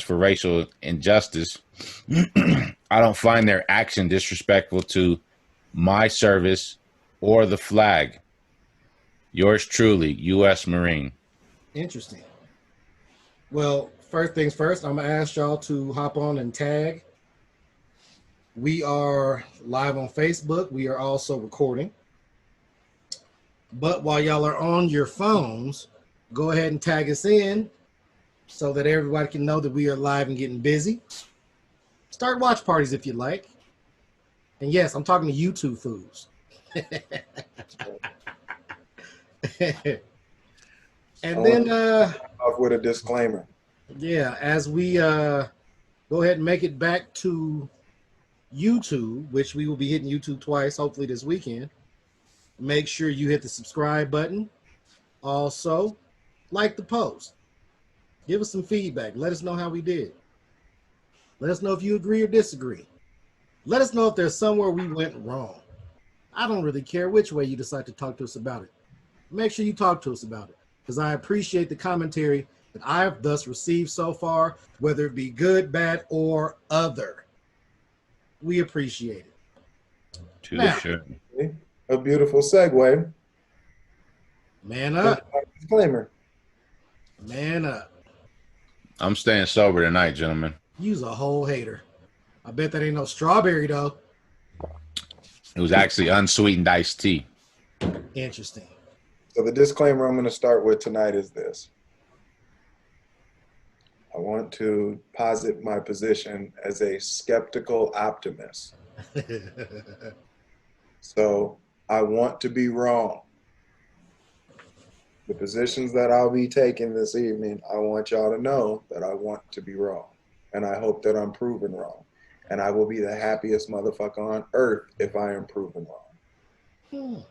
for racial injustice. I don't find their action disrespectful to my service or the flag. Yours truly, U.S. Marine. Interesting. Well, first things first, I'm gonna ask y'all to hop on and tag. We are live on Facebook. We are also recording. But while y'all are on your phones, go ahead and tag us in so that everybody can know that we are live and getting busy. Start watch parties if you like. And yes, I'm talking to YouTube fools. And then off with a disclaimer. yeah, as we go ahead and make it back to YouTube, which we will be hitting YouTube twice, hopefully this weekend. Make sure you hit the subscribe button. Also, like the post. Give us some feedback. Let us know how we did. Let us know if you agree or disagree. Let us know if there's somewhere we went wrong. I don't really care which way you decide to talk to us about it. Make sure you talk to us about it, because I appreciate the commentary that I have thus received so far, whether it be good, bad, or other. We appreciate it. Now, sure. A beautiful segue. Man up. Disclaimer. Man up. I'm staying sober tonight, gentlemen. You's a whole hater. I bet that ain't no strawberry, though. It was actually unsweetened iced tea. Interesting. So the disclaimer I'm going to start with tonight is this. I want to posit my position as a skeptical optimist. So I want to be wrong. The positions that I'll be taking this evening, I want y'all to know that I want to be wrong. And I hope that I'm proven wrong. And I will be the happiest motherfucker on earth if I am proven wrong.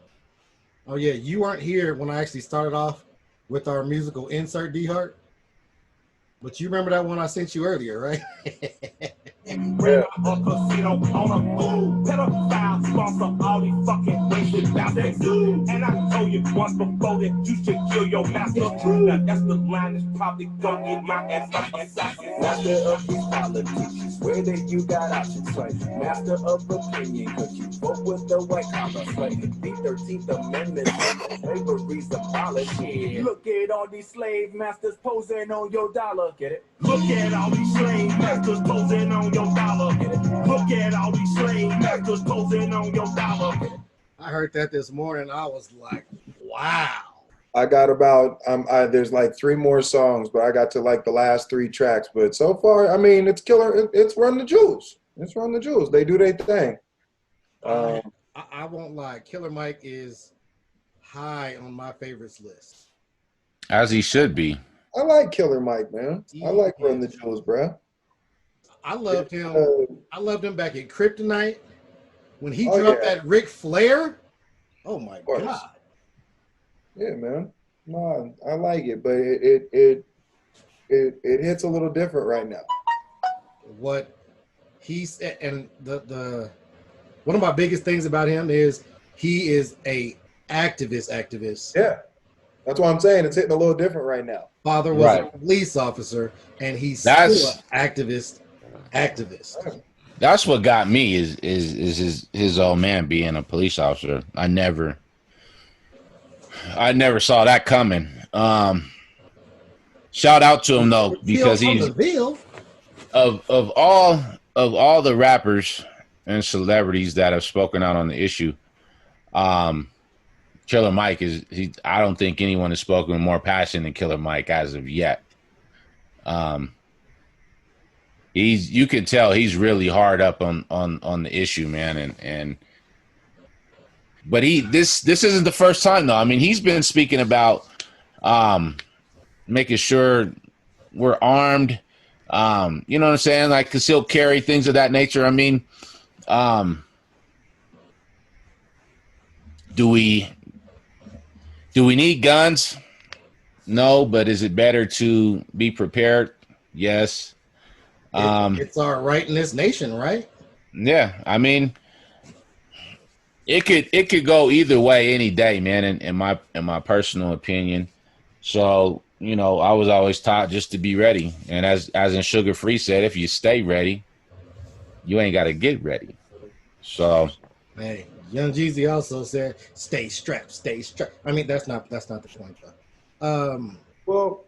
Oh, yeah. You weren't here when I actually started off with our musical insert, D-Hart. But you remember that one I sent you earlier, right? Yeah. And I told you once before that you should kill your master. Now that's the line that's probably gonna get my ass assassin. Master of these politics, swear that you got options, right? Master of opinion, cause you vote with the white collar, right? The 13th Amendment, slavery's abolished. Yeah. Look at all these slave masters posing on your dollar. Get it? Look at all these slave masters posing on your dollar. Get it? Look at all these slave masters posing on your dollar. I heard that this morning. I was like, wow. I got about there's like 3 more songs, but I got to like the last 3 tracks. But so far, I mean, it's killer. It's Run the Jewels. It's Run the Jewels. They do their thing. I won't lie. Killer Mike is high on my favorites list. As he should be. I like Killer Mike, man. I like Run the Jewels, bro. I loved him. I loved him back at Kryptonite when he dropped that Ric Flair. Oh my God. Yeah, man. No, I like it, but it hits a little different right now. What he said, and the one of my biggest things about him is he is a activist. Yeah, that's what I'm saying. It's hitting a little different right now. Father was a police officer, and he's still an activist. That's what got me is his old man being a police officer. I never saw that coming. Shout out to him though, because he's of all the rappers and celebrities that have spoken out on the issue. Killer Mike I don't think anyone has spoken with more passion than Killer Mike as of yet. You can tell he's really hard up on the issue, man, but this isn't the first time though. I mean, he's been speaking about making sure we're armed, you know what I'm saying, like concealed carry, things of that nature. I mean, do we need guns? No, but is it better to be prepared? Yes. It's our right in this nation, right? Yeah, I mean, it could go either way any day, man. In my personal opinion, so you know, I was always taught just to be ready. And as in Sugar Free said, if you stay ready, you ain't got to get ready. So, Hey, Young Jeezy also said, "Stay strapped, stay strapped." I mean, that's not the point though. Well,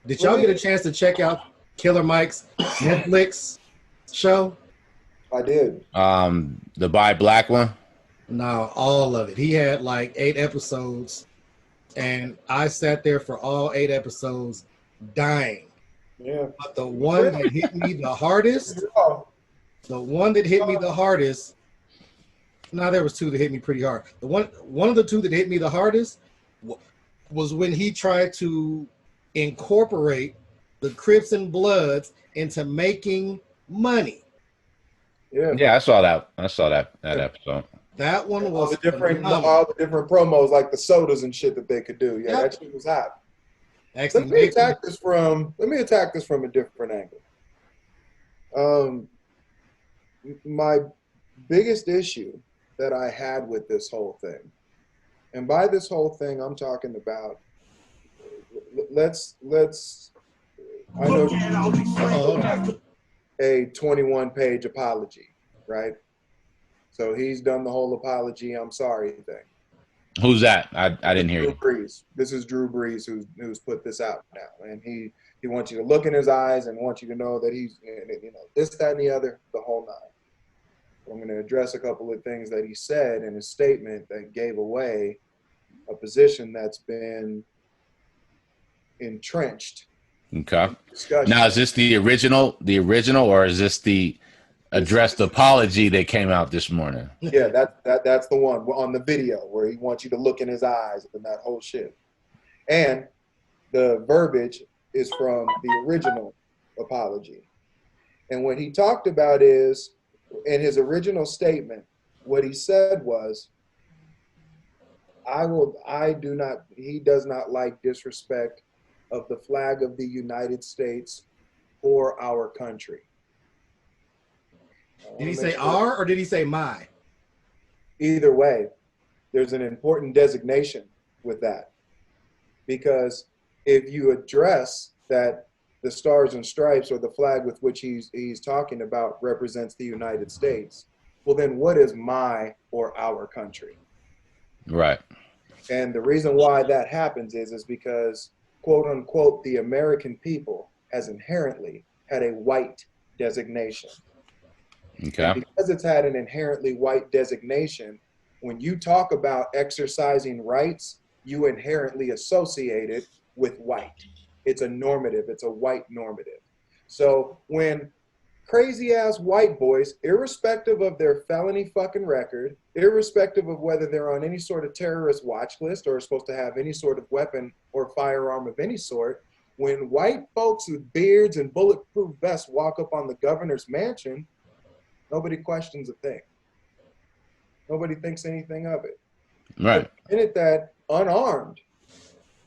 Did y'all get a chance to check out Killer Mike's Netflix show? I did. the Buy Black one. No, all of it. He had like 8 episodes, and I sat there for all 8 episodes dying. Yeah. But the one that hit me the hardest, no, there was 2 that hit me pretty hard. One of the 2 that hit me the hardest was when he tried to incorporate the Crips and Bloods into making money. Yeah, I saw that episode. That one all was the different promos, like the sodas and shit that they could do. Yeah, that shit was hot. Actually, Let me attack this from a different angle. My biggest issue that I had with this whole thing, and by this whole thing, I'm talking about let's I know a 21-page apology, right? So he's done the whole apology, I'm sorry thing. Who's that? I didn't hear you. Drew Brees. This is Drew Brees who's put this out now, and he wants you to look in his eyes and wants you to know that he's, you know, this, that, and the other, the whole nine. I'm going to address a couple of things that he said in his statement that gave away a position that's been entrenched. Okay. Now, is this the original, or is this the addressed apology that came out this morning? Yeah, that's the one on the video where he wants you to look in his eyes and that whole shit. And the verbiage is from the original apology. And what he talked about is, in his original statement, what he said was, he does not like disrespect of the flag of the United States or our country. Did he say our or did he say my? Either way, there's an important designation with that. Because if you address that the stars and stripes or the flag with which he's talking about represents the United States, well then what is my or our country? Right. And the reason why that happens is because, quote unquote, the American people has inherently had a white designation. Okay. And because it's had an inherently white designation, when you talk about exercising rights, you inherently associate it with white. It's a normative. It's a white normative. So when crazy ass white boys, irrespective of their felony fucking record, irrespective of whether they're on any sort of terrorist watch list or are supposed to have any sort of weapon or firearm of any sort, when white folks with beards and bulletproof vests walk up on the governor's mansion, nobody questions a thing. Nobody thinks anything of it. Right. The minute that unarmed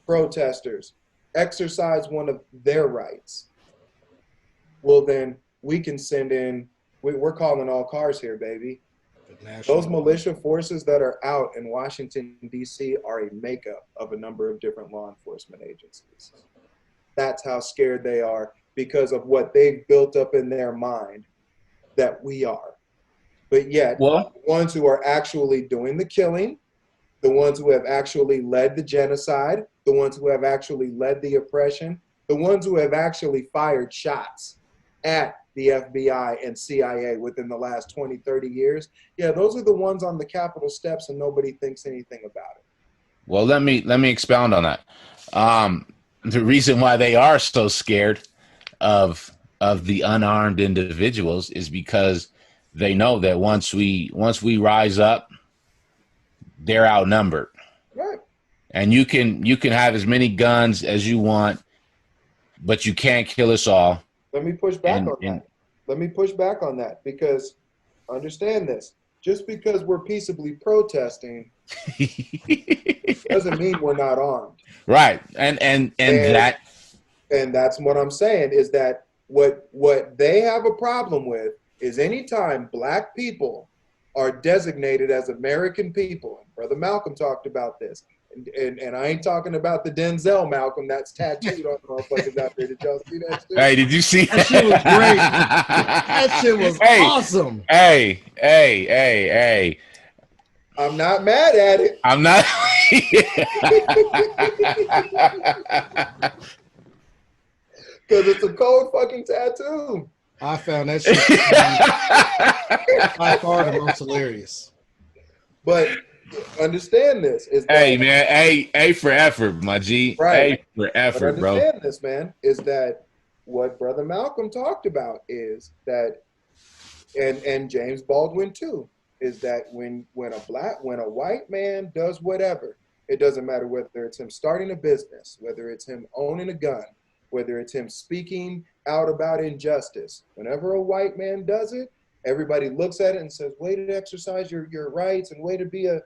protesters exercise one of their rights, well then we can send in, we're calling all cars here, baby. Those militia forces that are out in Washington, D.C. are a makeup of a number of different law enforcement agencies. That's how scared they are because of what they've built up in their mind that we are. But yet, the ones who are actually doing the killing, the ones who have actually led the genocide, the ones who have actually led the oppression, the ones who have actually fired shots at the FBI and CIA within the last 20, 30 years, yeah, those are the ones on the Capitol steps and nobody thinks anything about it. Well, let me expound on that. The reason why they are so scared of the unarmed individuals is because they know that once we rise up, they're outnumbered. Right. And you can have as many guns as you want, but you can't kill us all. Let me push back on that. Let me push back on that because understand this. Just because we're peaceably protesting doesn't mean we're not armed. Right. And that's what I'm saying is that what they have a problem with is anytime black people are designated as American people, and Brother Malcolm talked about this, And I ain't talking about the Denzel Malcolm that's tattooed on motherfuckers out there. Did y'all see that shit? Hey, did you see That shit was great. That shit was awesome. Hey. I'm not mad at it. I'm not. Because it's a cold fucking tattoo. I found that shit by far the most hilarious. But understand this is that, Hey man, A for effort, my G. Right. A for but effort, bro. understand this, man, is that what Brother Malcolm talked about is that, and James Baldwin too, is that when a white man does whatever, it doesn't matter whether it's him starting a business, whether it's him owning a gun, whether it's him speaking out about injustice. Whenever a white man does it, everybody looks at it and says, way to exercise your rights and way to be a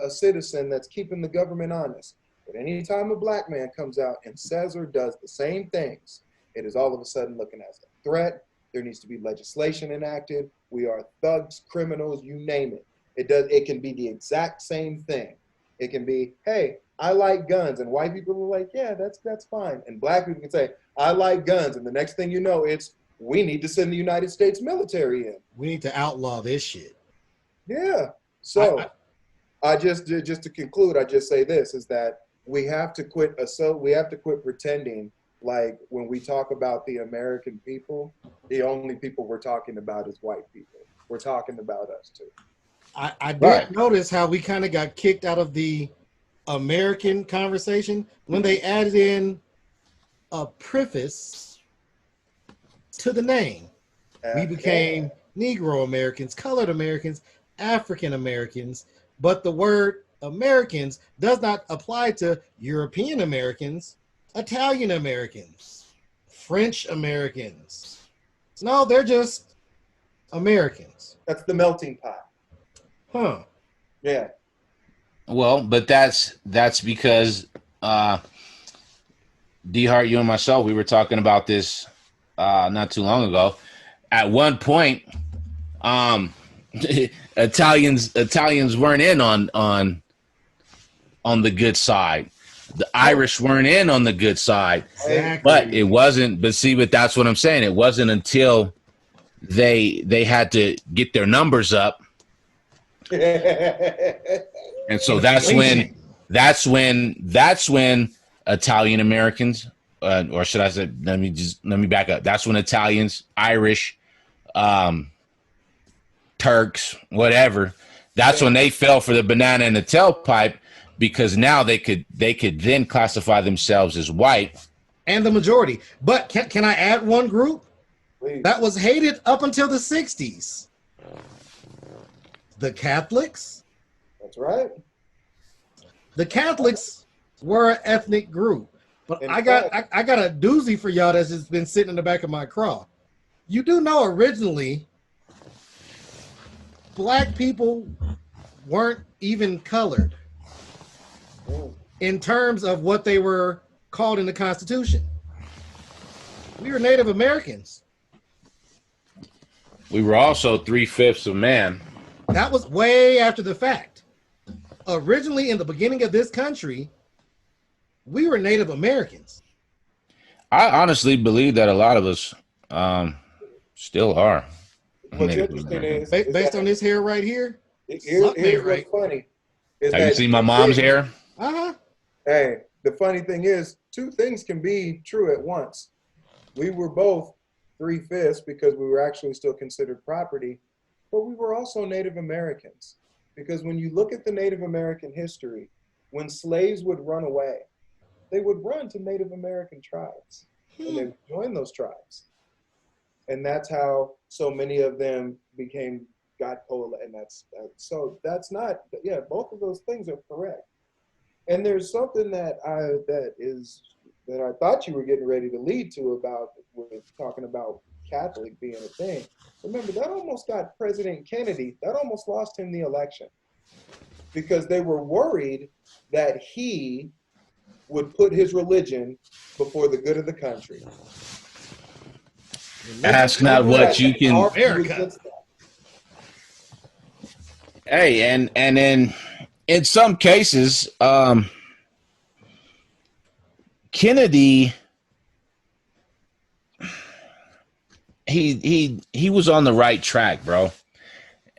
citizen that's keeping the government honest. But anytime a black man comes out and says or does the same things, it is all of a sudden looking as a threat. There needs to be legislation enacted. We are thugs, criminals, you name it. It can be the exact same thing. It can be, hey, I like guns, and white people are like, yeah, that's fine. And black people can say, I like guns, and the next thing you know, it's we need to send the United States military in. We need to outlaw this shit. Yeah. So I just to conclude, I just say this is that we have to quit pretending like when we talk about the American people, the only people we're talking about is white people. We're talking about us too. I did notice how we kind of got kicked out of the American conversation when they added in a preface to the name. We became Negro Americans, Colored Americans, African Americans, but the word Americans does not apply to European Americans, Italian Americans, French Americans. No, they're just Americans. That's the melting pot. Huh. Yeah. Well, but that's because D-Hart, you and myself, we were talking about this not too long ago. At one point, Italians weren't in on the good side. The Irish weren't in on the good side. Exactly. But it wasn't. But see, but that's what I'm saying. It wasn't until they had to get their numbers up. And so that's when Italian Americans, or should I say, let me back up. That's when Italians, Irish, Turks, whatever. That's when they fell for the banana in the tailpipe, because now they could then classify themselves as white and the majority. But can I add one group Please. that was hated up until the 60s? The Catholics. That's right. The Catholics were an ethnic group, but I got a doozy for y'all that's just been sitting in the back of my craw. You do know originally black people weren't even colored in terms of what they were called in the Constitution. We were Native Americans. We were also 3/5 of man. That was way after the fact. Originally, in the beginning of this country, we were Native Americans. I honestly believe that a lot of us still are. What's interesting is Based on this hair right here, here's what's funny. Have you seen my mom's hair? Uh-huh. Hey, the funny thing is, two things can be true at once. We were both 3/5 because we were actually still considered property, but we were also Native Americans. Because when you look at the Native American history, when slaves would run away, they would run to Native American tribes and they would join those tribes. And that's how so many of them got coalited. And so that's not, yeah, both of those things are correct. And there's something that I thought you were getting ready to lead to about with talking about Catholic being a thing. Remember, that almost got President Kennedy, that almost lost him the election because they were worried that he would put his religion before the good of the country. Ask not what you can. America. Hey, and in some cases, Kennedy, he was on the right track, bro.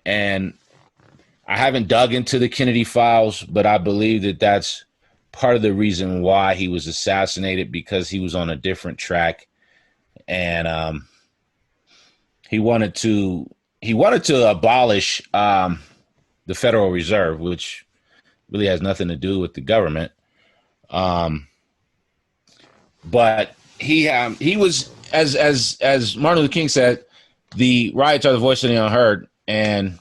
And I haven't dug into the Kennedy files, but I believe that that's part of the reason why he was assassinated, because he was on a different track, and he wanted to abolish the Federal Reserve, which really has nothing to do with the government. But he was, as Martin Luther King said, the riots are the voice of the unheard, and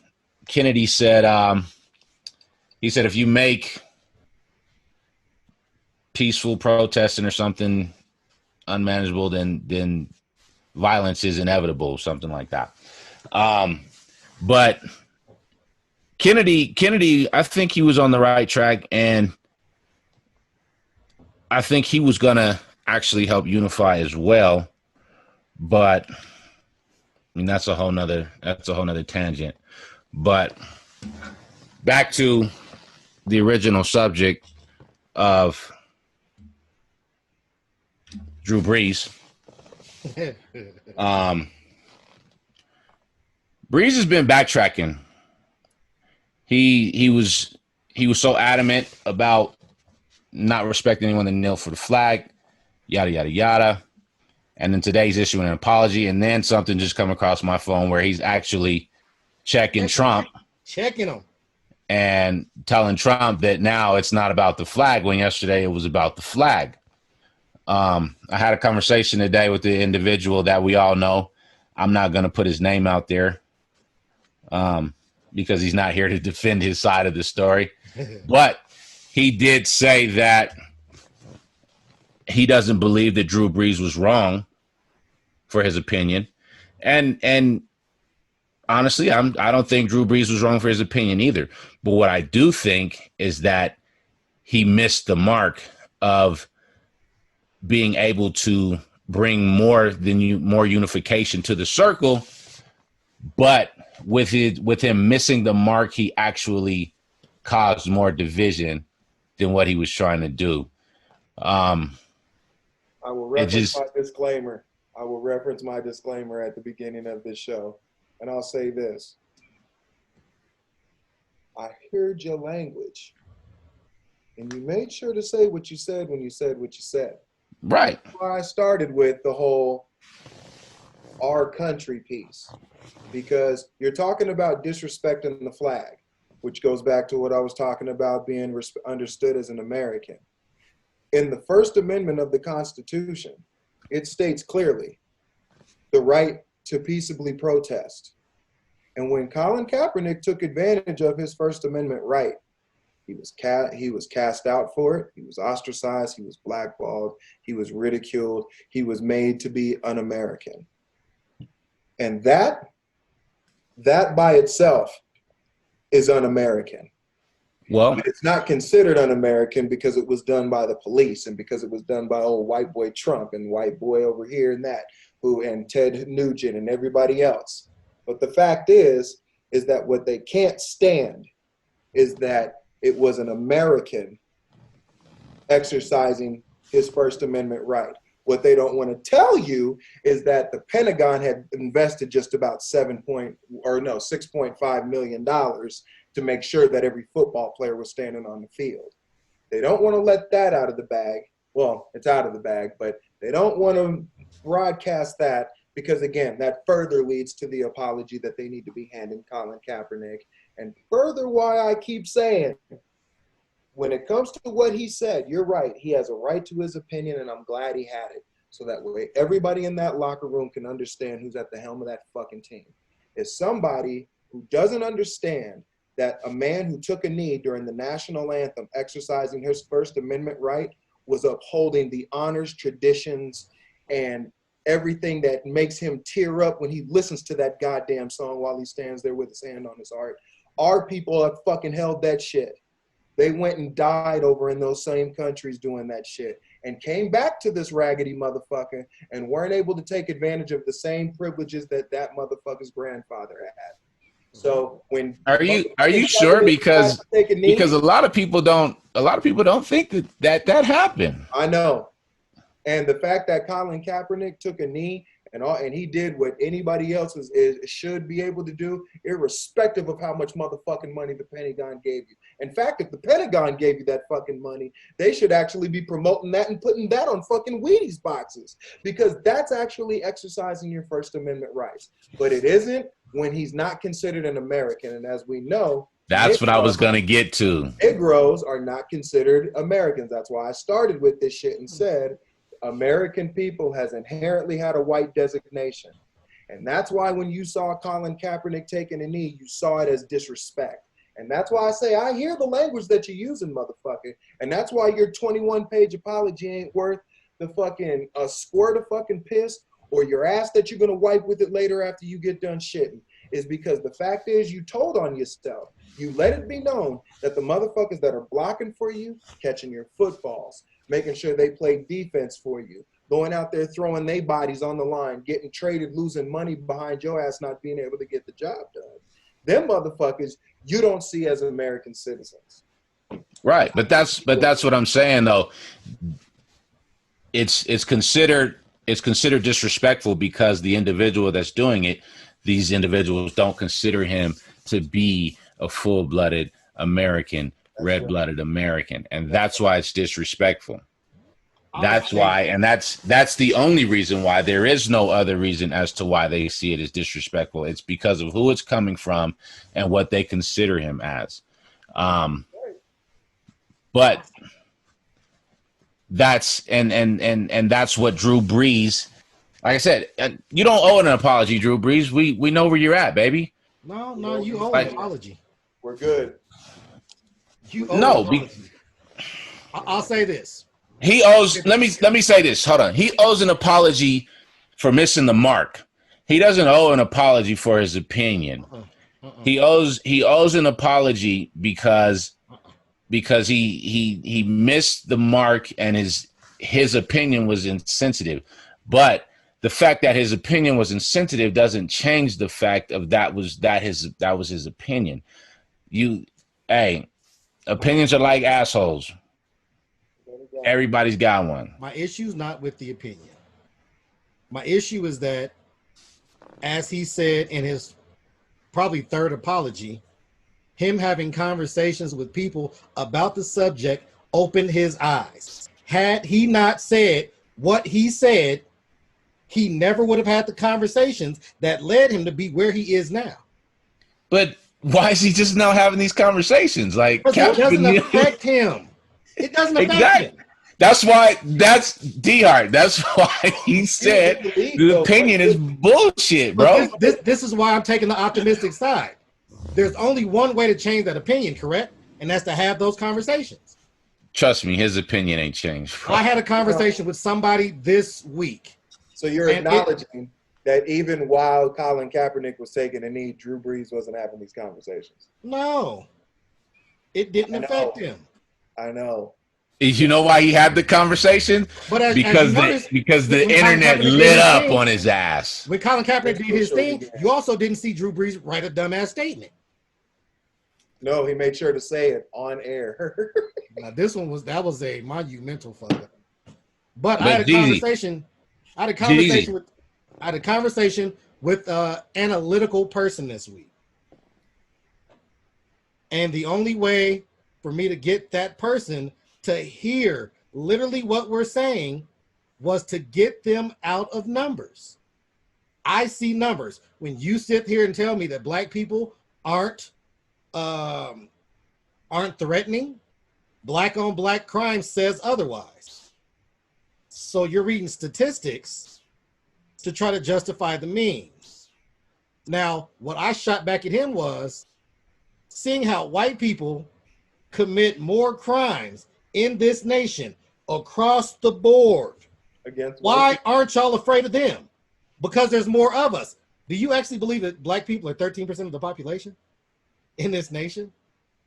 Kennedy said, he said, if you make peaceful protesting or something unmanageable, then violence is inevitable, something like that. But Kennedy, I think he was on the right track, and I think he was gonna actually help unify as well. But I mean, that's a whole nother tangent. But back to the original subject of Drew Brees. Brees has been backtracking. He was so adamant about not respecting anyone that kneel for the flag, yada yada yada. And then today he's issuing an apology, and then something just come across my phone where he's actually checking Trump, him, and telling Trump that now it's not about the flag, when yesterday it was about the flag. I had a conversation today with the individual that we all know. I'm not going to put his name out there because he's not here to defend his side of the story. But he did say that he doesn't believe that Drew Brees was wrong for his opinion. And honestly, I don't think Drew Brees was wrong for his opinion either. But what I do think is that he missed the mark of being able to bring more unification to the circle. But with him missing the mark, he actually caused more division than what he was trying to do. I will reference my disclaimer at the beginning of this show, and I'll say this. I heard your language, and you made sure to say what you said when you said what you said. Right. That's why I started with the whole our country piece, because you're talking about disrespecting the flag, which goes back to what I was talking about being understood as an American. In the First Amendment of the Constitution, it states clearly the right to peaceably protest. And when Colin Kaepernick took advantage of his First Amendment right, he was cast out for it. He was ostracized. He was blackballed. He was ridiculed. He was made to be un-American. And that by itself is un-American. Well, but it's not considered un-American because it was done by the police and because it was done by old white boy Trump and white boy over here and that, and Ted Nugent and everybody else. But the fact is that what they can't stand is that it was an American exercising his First Amendment right. What they don't want to tell you is that the Pentagon had invested just about $6.5 million to make sure that every football player was standing on the field. They don't want to let that out of the bag. Well, it's out of the bag, but they don't want to broadcast that because, again, that further leads to the apology that they need to be handing Colin Kaepernick. And further, why I keep saying, when it comes to what he said, you're right. He has a right to his opinion, and I'm glad he had it. So that way everybody in that locker room can understand who's at the helm of that fucking team. Is somebody who doesn't understand that a man who took a knee during the national anthem, exercising his First Amendment right, was upholding the honors, traditions, and everything that makes him tear up when he listens to that goddamn song while he stands there with his hand on his heart. Our people have fucking held that shit. They went and died over in those same countries doing that shit and came back to this raggedy motherfucker and weren't able to take advantage of the same privileges that motherfucker's grandfather had. So when are you sure? Because a lot of people don't think that happened. I know. And the fact that Colin Kaepernick took a knee and he did what anybody else should be able to do, irrespective of how much motherfucking money the Pentagon gave you. In fact, if the Pentagon gave you that fucking money, they should actually be promoting that and putting that on fucking Wheaties boxes, because that's actually exercising your First Amendment rights. But it isn't when he's not considered an American. And as we know, that's what I was going to get to. Negroes are not considered Americans. That's why I started with this shit and said, American people has inherently had a white designation. And that's why when you saw Colin Kaepernick taking a knee, you saw it as disrespect. And that's why I say, I hear the language that you're using, motherfucker. And that's why your 21-page apology ain't worth the fucking squirt of fucking piss or your ass that you're going to wipe with it later after you get done shitting. Is because the fact is you told on yourself. You let it be known that the motherfuckers that are blocking for you, catching your footballs, making sure they play defense for you, going out there throwing their bodies on the line, getting traded, losing money behind your ass not being able to get the job done. Them motherfuckers you don't see as American citizens. Right, but that's what I'm saying though. It's considered disrespectful because the individual that's doing it, these individuals don't consider him to be a full-blooded American, red-blooded American, and that's why it's disrespectful. That's why, and that's the only reason why. There is no other reason as to why they see it as disrespectful. It's because of who it's coming from and what they consider him as. But that's and that's what Drew Brees. Like I said, you don't owe an apology, Drew Brees. We know where you're at, baby. No, you owe an apology. We're good. You owe I'll say this. He owes. Let me say this. Hold on. He owes an apology for missing the mark. He doesn't owe an apology for his opinion. He owes an apology because he missed the mark and his opinion was insensitive. But the fact that his opinion was insensitive doesn't change the fact of that was his opinion. Opinions are like assholes. Everybody's got one. My issue's not with the opinion. My issue is that, as he said in his probably third apology, him having conversations with people about the subject opened his eyes. Had he not said what he said, he never would have had the conversations that led him to be where he is now. But why is he just now having these conversations? Like, it doesn't affect him. It doesn't affect him. That's D-Hart. That's why he said the opinion is bullshit, bro. This is why I'm taking the optimistic side. There's only one way to change that opinion, correct? And that's to have those conversations. Trust me, his opinion ain't changed, bro. I had a conversation with somebody this week. So you're acknowledging that even while Colin Kaepernick was taking a knee, Drew Brees wasn't having these conversations? No. It didn't affect him. I know. You know why he had the conversation? Because the internet lit up on his ass. When Colin Kaepernick did his thing, you also didn't see Drew Brees write a dumbass statement. No, he made sure to say it on air. Now, that was a monumental fucker. But I had a conversation. I had a conversation with an analytical person this week. And the only way for me to get that person to hear literally what we're saying was to get them out of numbers. I see numbers. When you sit here and tell me that black people aren't threatening, black on black crime says otherwise. So you're reading statistics to try to justify the means. Now, what I shot back at him was seeing how white people commit more crimes in this nation across the board. Why aren't y'all afraid of them? Because there's more of us. Do you actually believe that black people are 13% of the population in this nation?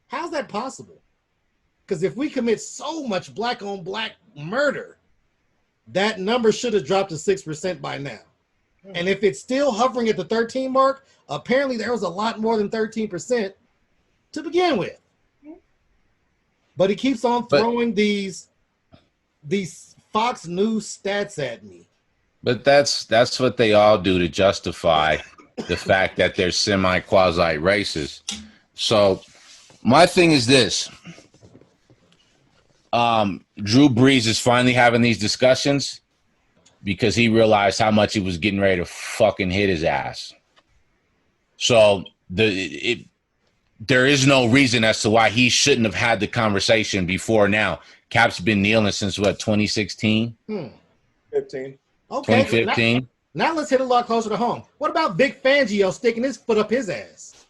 How's that possible? Because if we commit so much black on black murder, that number should have dropped to 6% by now. And if it's still hovering at the 13 mark, apparently there was a lot more than 13% to begin with. But he keeps on throwing these Fox News stats at me. But that's what they all do to justify the fact that they're semi-quasi racist. So my thing is this. Drew Brees is finally having these discussions because he realized how much he was getting ready to fucking hit his ass. So there is no reason as to why he shouldn't have had the conversation before now. Cap's been kneeling since what, 2016? 15. Okay. 2015? Now let's hit a lot closer to home. What about Big Fangio sticking his foot up his ass?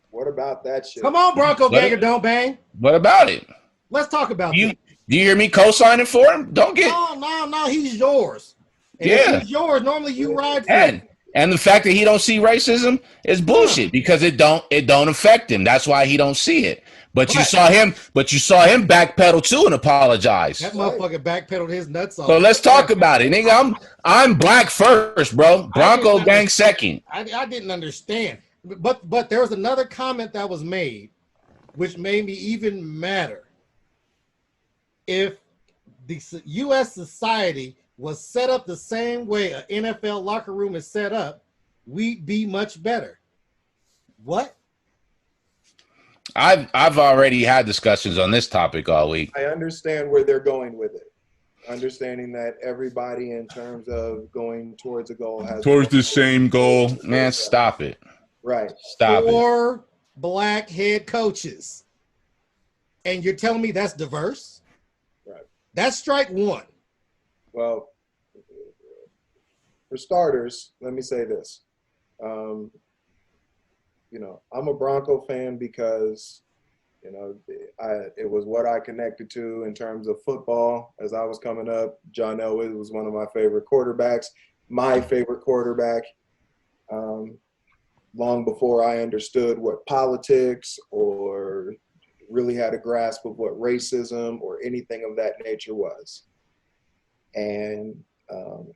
What about that shit? Come on, Bronco Ganger, don't bang. What about it? Let's talk about Do that. you hear me co-signing for him? Don't get No, he's yours. And Yeah. if he's yours, normally you ride for him. and the fact that he don't see racism is bullshit because it don't affect him. That's why he don't see it. But you saw him backpedal too and apologize. That motherfucker backpedaled his nuts off. So let's talk about it, nigga. I'm black first, bro. Bronco gang second. I didn't understand. But there was another comment that was made, which made me even madder. If the U.S. society was set up the same way an NFL locker room is set up, we'd be much better. What? I've already had discussions on this topic all week. I understand where they're going with it. Understanding that everybody in terms of going towards a goal has Towards the same goal. Man, stop it. Right. Stop it. 4 black head coaches. And you're telling me that's diverse? Right. That's strike one. Well, for starters, let me say this. I'm a Bronco fan because, it was what I connected to in terms of football as I was coming up. John Elway was one of my favorite quarterbacks, my favorite quarterback, long before I understood what politics or really had a grasp of what racism or anything of that nature was. And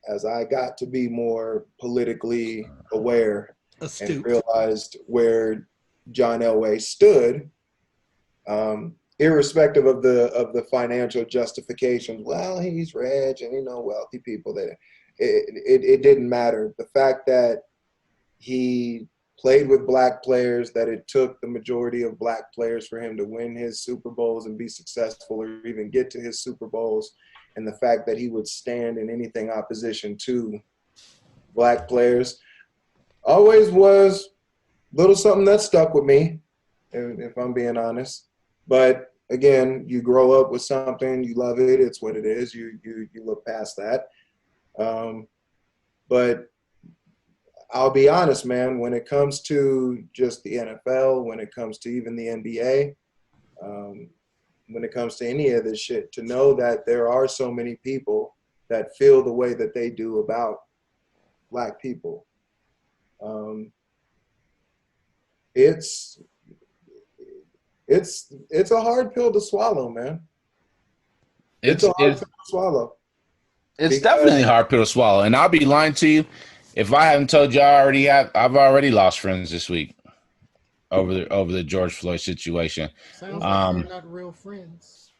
as I got to be more politically aware and realized where John Elway stood, irrespective of the financial justifications. Well, he's rich and wealthy people. That it didn't matter. The fact that he played with black players, that it took the majority of black players for him to win his Super Bowls and be successful or even get to his Super Bowls, and the fact that he would stand in anything opposition to black players always was a little something that stuck with me, if I'm being honest. But again, you grow up with something, you love it, it's what it is. You look past that. But I'll be honest, man, when it comes to just the NFL, when it comes to even the NBA, when it comes to any of this shit, to know that there are so many people that feel the way that they do about black people, it's a hard pill to swallow, man. It's a hard pill to swallow. It's definitely a hard pill to swallow. And I'll be lying to you if I haven't told you I've already lost friends this week over the George Floyd situation. Sounds like we're not real friends.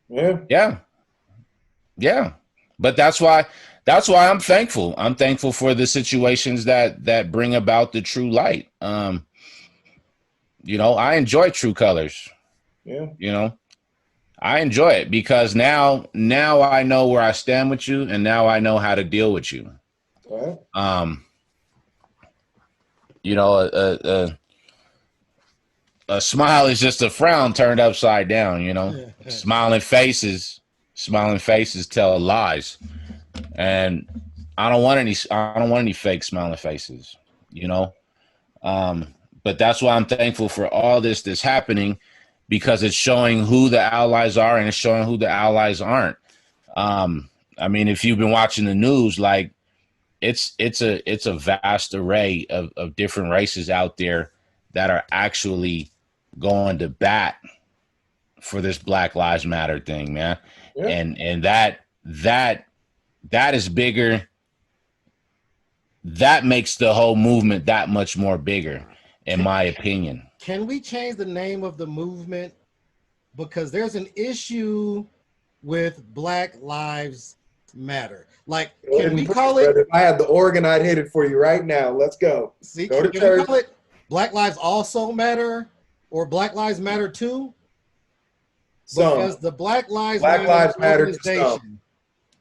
Yeah. But that's why I'm thankful. I'm thankful for the situations that bring about the true light. I enjoy True Colors. Yeah. I enjoy it because now I know where I stand with you, and now I know how to deal with you. Right. A smile is just a frown turned upside down. Smiling faces tell lies, and I don't want any fake smiling faces. But that's why I'm thankful for all this that's happening, because it's showing who the allies are and it's showing who the allies aren't. If you've been watching the news, like it's a vast array of different races out there that are actually going to bat for this Black Lives Matter thing, man. Yeah. And that is bigger. That makes the whole movement that much more bigger, in my opinion. Can we change the name of the movement? Because there's an issue with Black Lives Matter. Like, Go ahead can we and call preach, it? brother. If I had the organ, I'd hit it for you right now. Let's go. See, Go to can we church. call it Black Lives Also Matter or Black Lives Matter Too? Because Some the Black Lives Black Matter lives matter to some. organization,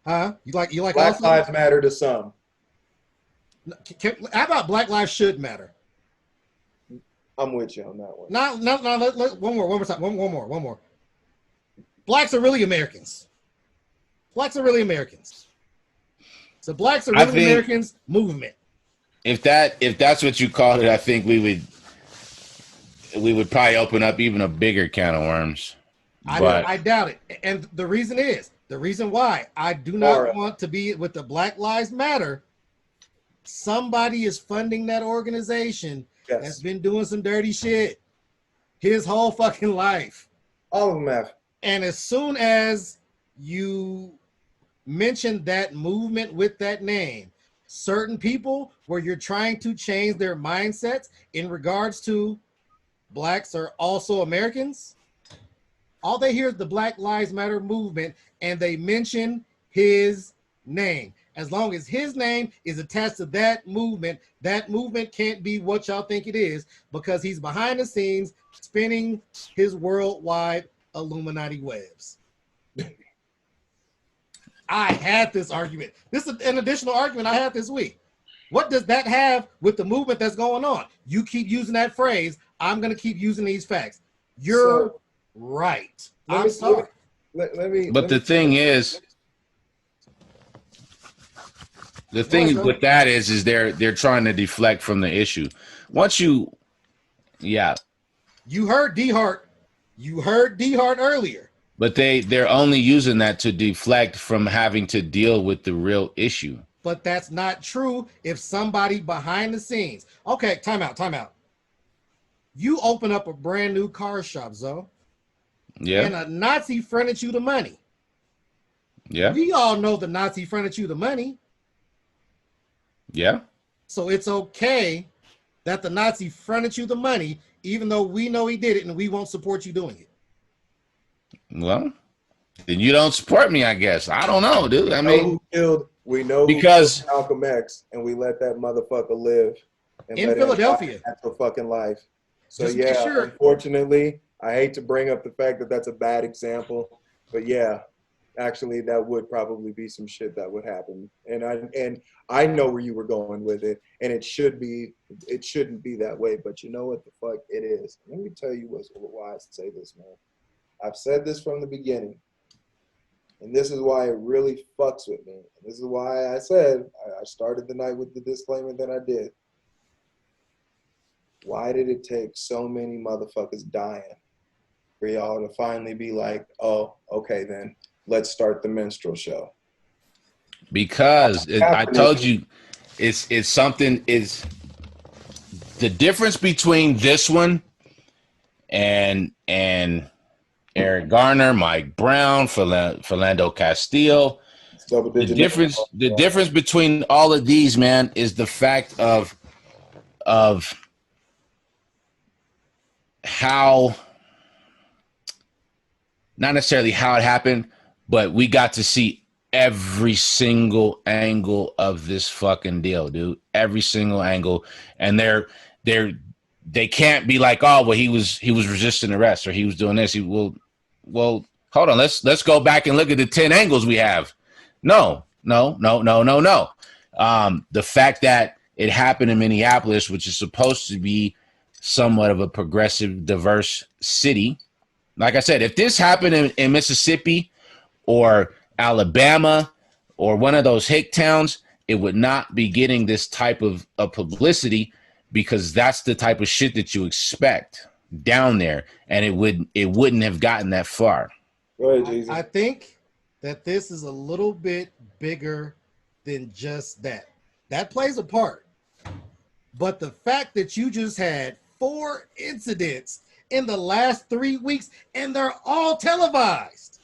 huh? You like Black also? lives matter to some. How about Black Lives Should Matter? I'm with you on that one. No. One more time. One more. Blacks are really Americans. Blacks are really Americans. So blacks are really Americans movement. If that's what you called it, I think we would probably open up even a bigger can of worms. I doubt it. And the reason why I do not want to be with the Black Lives Matter, somebody is funding that organization that's been doing some dirty shit his whole fucking life. All of them have. And as soon as you mention that movement with that name, certain people where you're trying to change their mindsets in regards to blacks are also Americans, all they hear is the Black Lives Matter movement and they mention his name. As long as his name is attached to that movement can't be what y'all think it is because he's behind the scenes spinning his worldwide Illuminati webs. I had this argument. This is an additional argument I had this week. What does that have with the movement that's going on? You keep using that phrase. I'm going to keep using these facts. You're right. I'm sorry. The thing with that is they're trying to deflect from the issue. Once you heard D Hart. You heard D Hart earlier. But they're only using that to deflect from having to deal with the real issue. But that's not true if somebody behind the scenes. Okay, time out. You open up a brand new car shop, Zoe. Yeah. And a Nazi fronted you the money. Yeah. We all know the Nazi fronted you the money. Yeah. So it's okay that the Nazi fronted you the money, even though we know he did it and we won't support you doing it. Well, then you don't support me, I guess. I don't know, dude. I mean, we know because who killed Malcolm X, and we let that motherfucker live in Philadelphia. That's a fucking life. So sure. Unfortunately, I hate to bring up the fact that that's a bad example, but yeah, actually, that would probably be some shit that would happen. And I know where you were going with it, and it shouldn't be that way. But you know what the fuck it is. Let me tell you why I say this, man. I've said this from the beginning, and this is why it really fucks with me. This is why I said I started the night with the disclaimer that I did. Why did it take so many motherfuckers dying for y'all to finally be like, oh, okay, then let's start the minstrel show? Because I told you, it's something. Is the difference between this one and Eric Garner, Mike Brown, Philando Castile. The difference between all of these, man, is the fact of how, not necessarily how it happened, but we got to see every single angle of this fucking deal, dude. Every single angle, and they can't be like, oh, well, he was resisting arrest or he was doing this. Well, hold on. Let's go back and look at the 10 angles we have. No. The fact that it happened in Minneapolis, which is supposed to be somewhat of a progressive, diverse city. Like I said, if this happened in Mississippi or Alabama or one of those hick towns, it would not be getting this type of publicity, because that's the type of shit that you expect down there, and it wouldn't have gotten that far. Go ahead, Jesus. I think that this is a little bit bigger than just that. That plays a part. But the fact that you just had 4 incidents in the last 3 weeks, and they're all televised.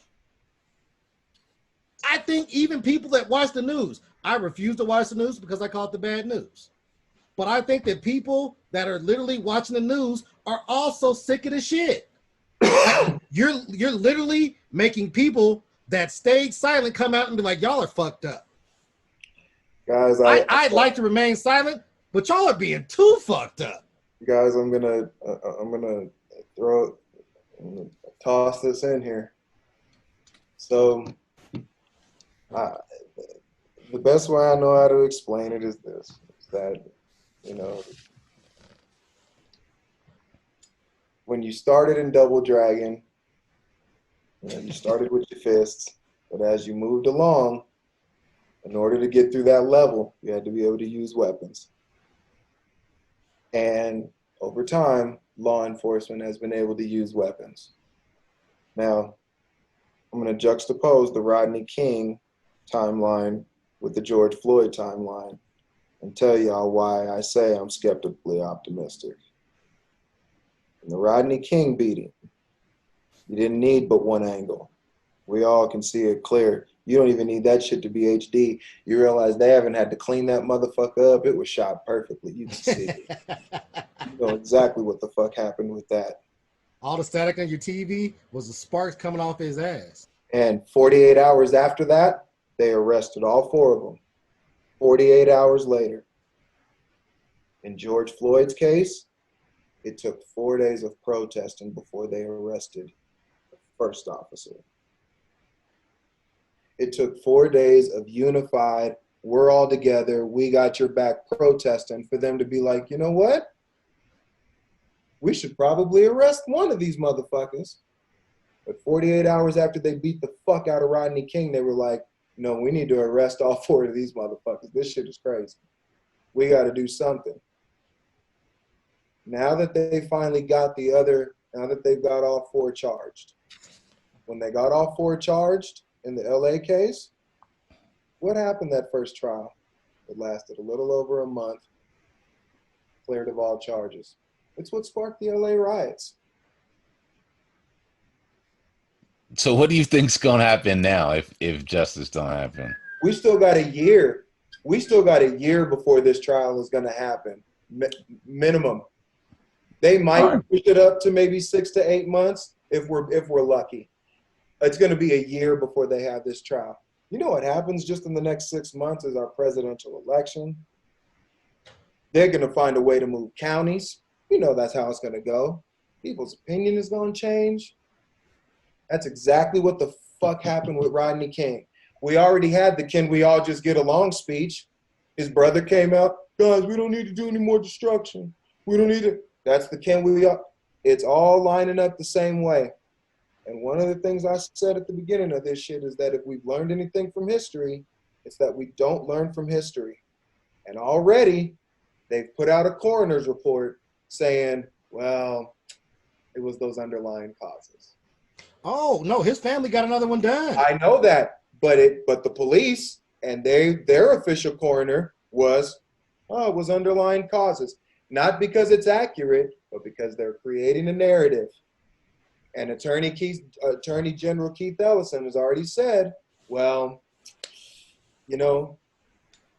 I think even people that watch the news, I refuse to watch the news because I call it the bad news. But I think that people that are literally watching the news are also sick of the shit. You're literally making people that stayed silent come out and be like, y'all are fucked up. Guys, I'd like to remain silent, but y'all are being too fucked up. Guys, I'm gonna toss this in here. So, the best way I know how to explain it is this: is that, you know, when you started in Double Dragon, you know, you started with your fists, but as you moved along, in order to get through that level, you had to be able to use weapons. And over time, law enforcement has been able to use weapons. Now, I'm going to juxtapose the Rodney King timeline with the George Floyd timeline and tell y'all why I say I'm skeptically optimistic. In the Rodney King beating, you didn't need but one angle. We all can see it clear. You don't even need that shit to be HD. You realize they haven't had to clean that motherfucker up. It was shot perfectly. You can see it. You know exactly what the fuck happened with that. All the static on your TV was the sparks coming off his ass. And 48 hours after that, they arrested all four of them. 48 hours later. In George Floyd's case, it took 4 days of protesting before they arrested the first officer. It took 4 days of unified, we're all together, we got your back protesting for them to be like, you know what? We should probably arrest one of these motherfuckers. But 48 hours after they beat the fuck out of Rodney King, they were like, no, we need to arrest all four of these motherfuckers. This shit is crazy. We got to do something. Now that they finally got now that they've got all four charged, when they got all four charged in the LA case, what happened that first trial? It lasted a little over a month, cleared of all charges. It's what sparked the LA riots. So what do you think's gonna happen now if justice don't happen? We still got a year. We still got a year before this trial is going to happen, minimum. They might push it up to maybe 6 to 8 months if we're lucky. It's going to be a year before they have this trial. You know what happens just in the next 6 months is our presidential election. They're going to find a way to move counties. You know that's how it's going to go. People's opinion is going to change. That's exactly what the fuck happened with Rodney King. We already had the "can we all just get along" speech. His brother came out, guys, we don't need to do any more destruction. We don't need to. That's the "can we all." It's all lining up the same way. And one of the things I said at the beginning of this shit is that if we've learned anything from history, it's that we don't learn from history. And already they've put out a coroner's report saying, well, it was those underlying causes. Oh, no, his family got another one done. I know that, but the police and their official coroner was, it was underlying causes. Not because it's accurate, but because they're creating a narrative. And Attorney General Keith Ellison has already said, well, you know,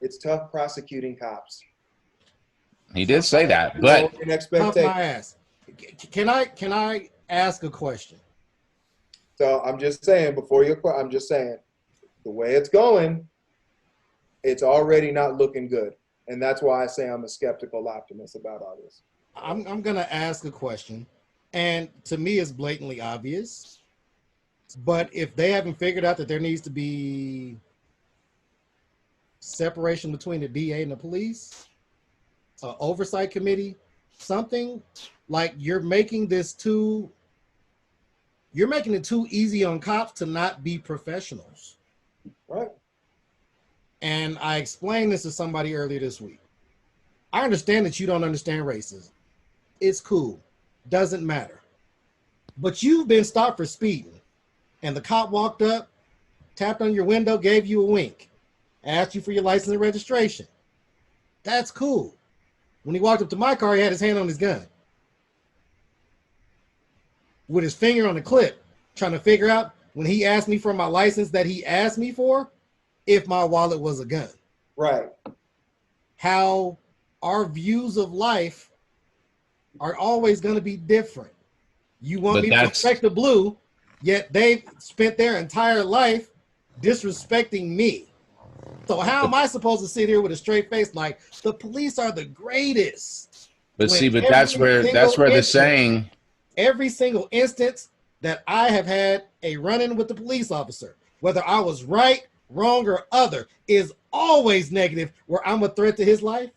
it's tough prosecuting cops. He did say that, but Tough my ass. Can I ask a question? So I'm just saying, I'm just saying, the way it's going, it's already not looking good. And that's why I say I'm a skeptical optimist about all this. I'm going to ask a question. And to me, it's blatantly obvious. But if they haven't figured out that there needs to be separation between the DA and the police, an oversight committee, something like you're making it too easy on cops to not be professionals. Right. And I explained this to somebody earlier this week. I understand that you don't understand racism. It's cool. Doesn't matter. But you've been stopped for speeding. And the cop walked up, tapped on your window, gave you a wink, asked you for your license and registration. That's cool. When he walked up to my car, he had his hand on his gun, with his finger on the clip, trying to figure out when he asked me for my license that he asked me for, if my wallet was a gun. Right. How our views of life are always going to be different. You want me to respect the blue, yet they've spent their entire life disrespecting me. So how am I supposed to sit here with a straight face like the police are the greatest? But When see, but every that's where the single saying, every single instance that I have had a run-in with the police officer, whether I was right, wrong, or other, is always negative, where I'm a threat to his life.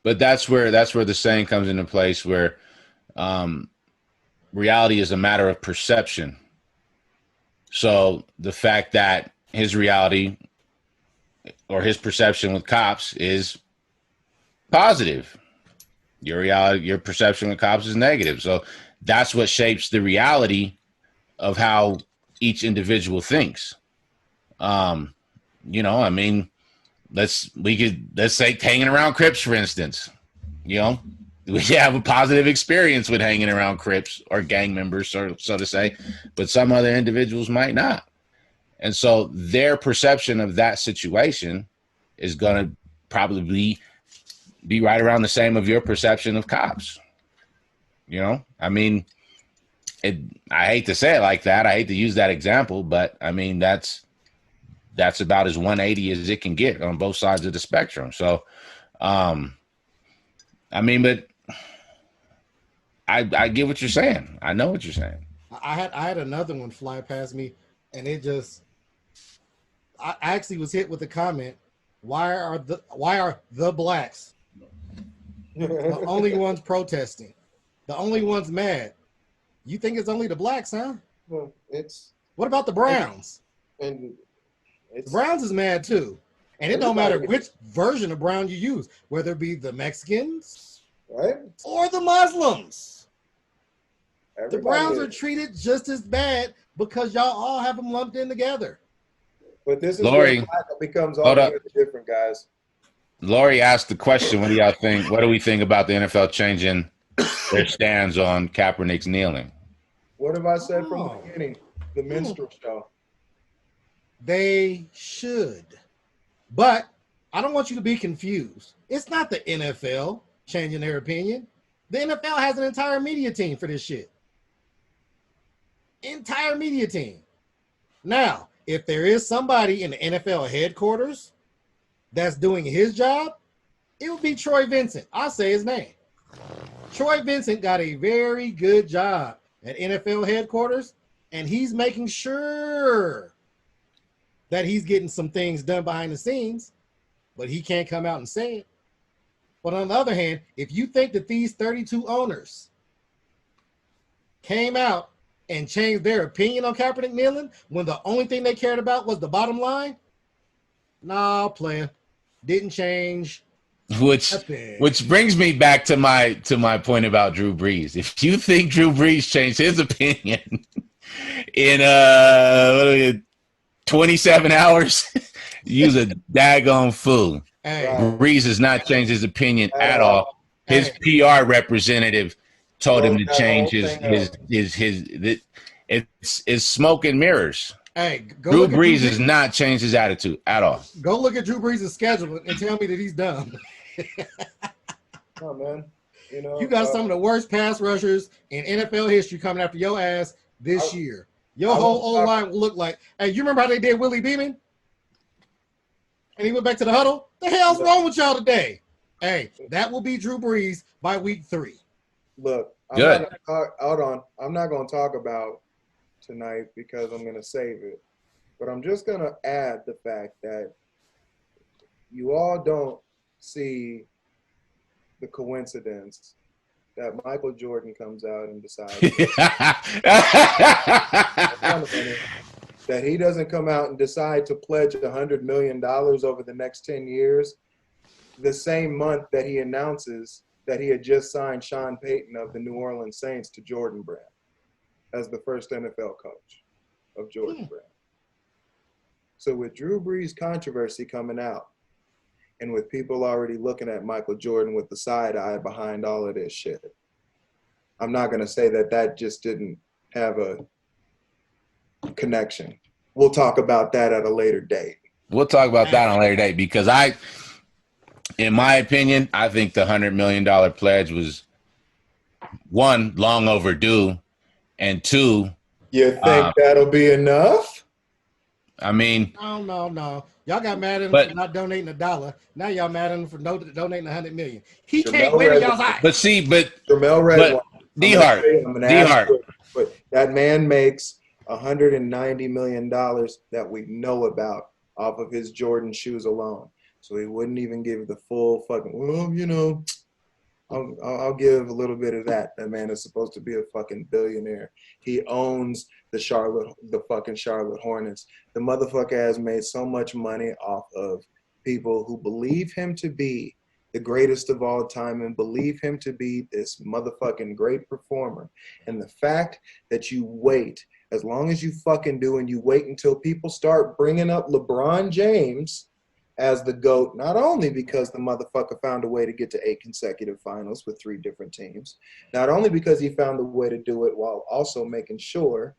but that's where the saying comes into place, where reality is a matter of perception. So the fact that his reality or his perception with cops is positive, your reality, your perception with cops is negative. So that's what shapes the reality of how each individual thinks. You know, I mean, let's say hanging around Crips, for instance. You know, we have a positive experience with hanging around Crips or gang members, so to say, but some other individuals might not. And so their perception of that situation is going to probably be right around the same of your perception of cops. You know, I mean, I hate to say it like that. I hate to use that example, but I mean, that's about as 180 as it can get on both sides of the spectrum. So, I mean, but I get what you're saying. I know what you're saying. I had another one fly past me, and it just, I actually was hit with the comment, why are the blacks the only ones protesting, the only ones mad? You think it's only the blacks, huh? Well, What about the Browns? and The Browns is mad too. And it don't matter which version of brown you use, whether it be the Mexicans right. or the Muslims. The Everybody Browns is. are treated just as bad because y'all all have them lumped in together. But this is Lori, where black becomes hold up. altogether different, guys. Lori asked the question, what do y'all think? What do we think about the NFL changing their stance on Kaepernick's kneeling? What have I said from the Oh. beginning? The minstrel show. They should. But I don't want you to be confused. It's not the NFL changing their opinion. The NFL has an entire media team for this shit. Entire media team. Now, if there is somebody in the NFL headquarters that's doing his job, it would be Troy Vincent. I'll say his name. Troy Vincent got a very good job at NFL headquarters, and he's making sure that he's getting some things done behind the scenes, but he can't come out and say it. But on the other hand, if you think that these 32 owners came out and changed their opinion on Kaepernick kneeling when the only thing they cared about was the bottom line, nah, player, didn't change. Which brings me back to my point about Drew Brees. If you think Drew Brees changed his opinion in 27 hours, use a daggone fool. Hey, Brees has not changed his opinion at all. His PR representative told him to change it's smoke and mirrors. hey, Drew Brees has not changed his attitude at all. Go look at Drew Brees' schedule and tell me that he's done. Oh man, You got some of the worst pass rushers in NFL history coming after your ass this year. Your whole O-line will look like, hey, you remember how they did Willie Beeman? And he went back to the huddle? The hell's wrong with y'all today? Hey, that will be Drew Brees by week 3. Look, Good. I'm not going to talk about tonight because I'm going to save it. But I'm just going to add the fact that you all don't see the coincidence that Michael Jordan comes out and decides that he doesn't come out and decide to pledge $100 million over the next 10 years, the same month that he announces that he had just signed Sean Payton of the New Orleans Saints to Jordan Brand as the first NFL coach of Jordan Brand. So with Drew Brees' controversy coming out, and with people already looking at Michael Jordan with the side eye behind all of this shit, I'm not going to say that just didn't have a connection. We'll talk about that at a later date. We'll talk about that on a later date because in my opinion, I think the $100 million pledge was, one, long overdue, and two, You think that'll be enough? I mean, No. Y'all got mad at him But- for not donating $1. Now y'all mad at him for donating 100 million. He Jamel can't win in Red- y'all's eyes. but see, but Jamel Red, D-Hart, D-Hart. But that man makes $190 million that we know about off of his Jordan shoes alone. So he wouldn't even give the full fucking, well, you know, I'll give a little bit of that. That man is supposed to be a fucking billionaire. He owns the fucking Charlotte Hornets. The motherfucker has made so much money off of people who believe him to be the greatest of all time and believe him to be this motherfucking great performer. And the fact that you wait as long as you fucking do, and you wait until people start bringing up LeBron James as the GOAT, not only because the motherfucker found a way to get to 8 consecutive finals with 3 different teams, not only because he found a way to do it while also making sure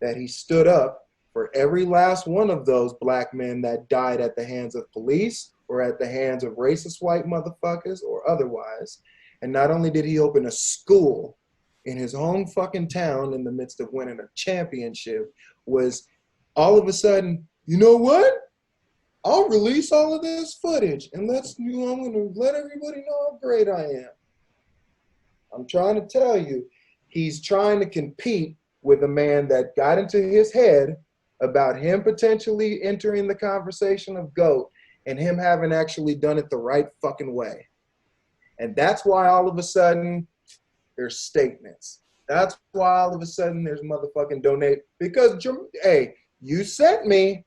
that he stood up for every last one of those black men that died at the hands of police or at the hands of racist white motherfuckers or otherwise. And not only did he open a school in his home fucking town in the midst of winning a championship, was all of a sudden, you know what? I'll release all of this footage and I'm going to let everybody know how great I am. I'm trying to tell you, he's trying to compete with a man that got into his head about him potentially entering the conversation of GOAT and him having actually done it the right fucking way. And that's why all of a sudden there's statements. That's why all of a sudden there's motherfucking donate. Because, hey, you sent me,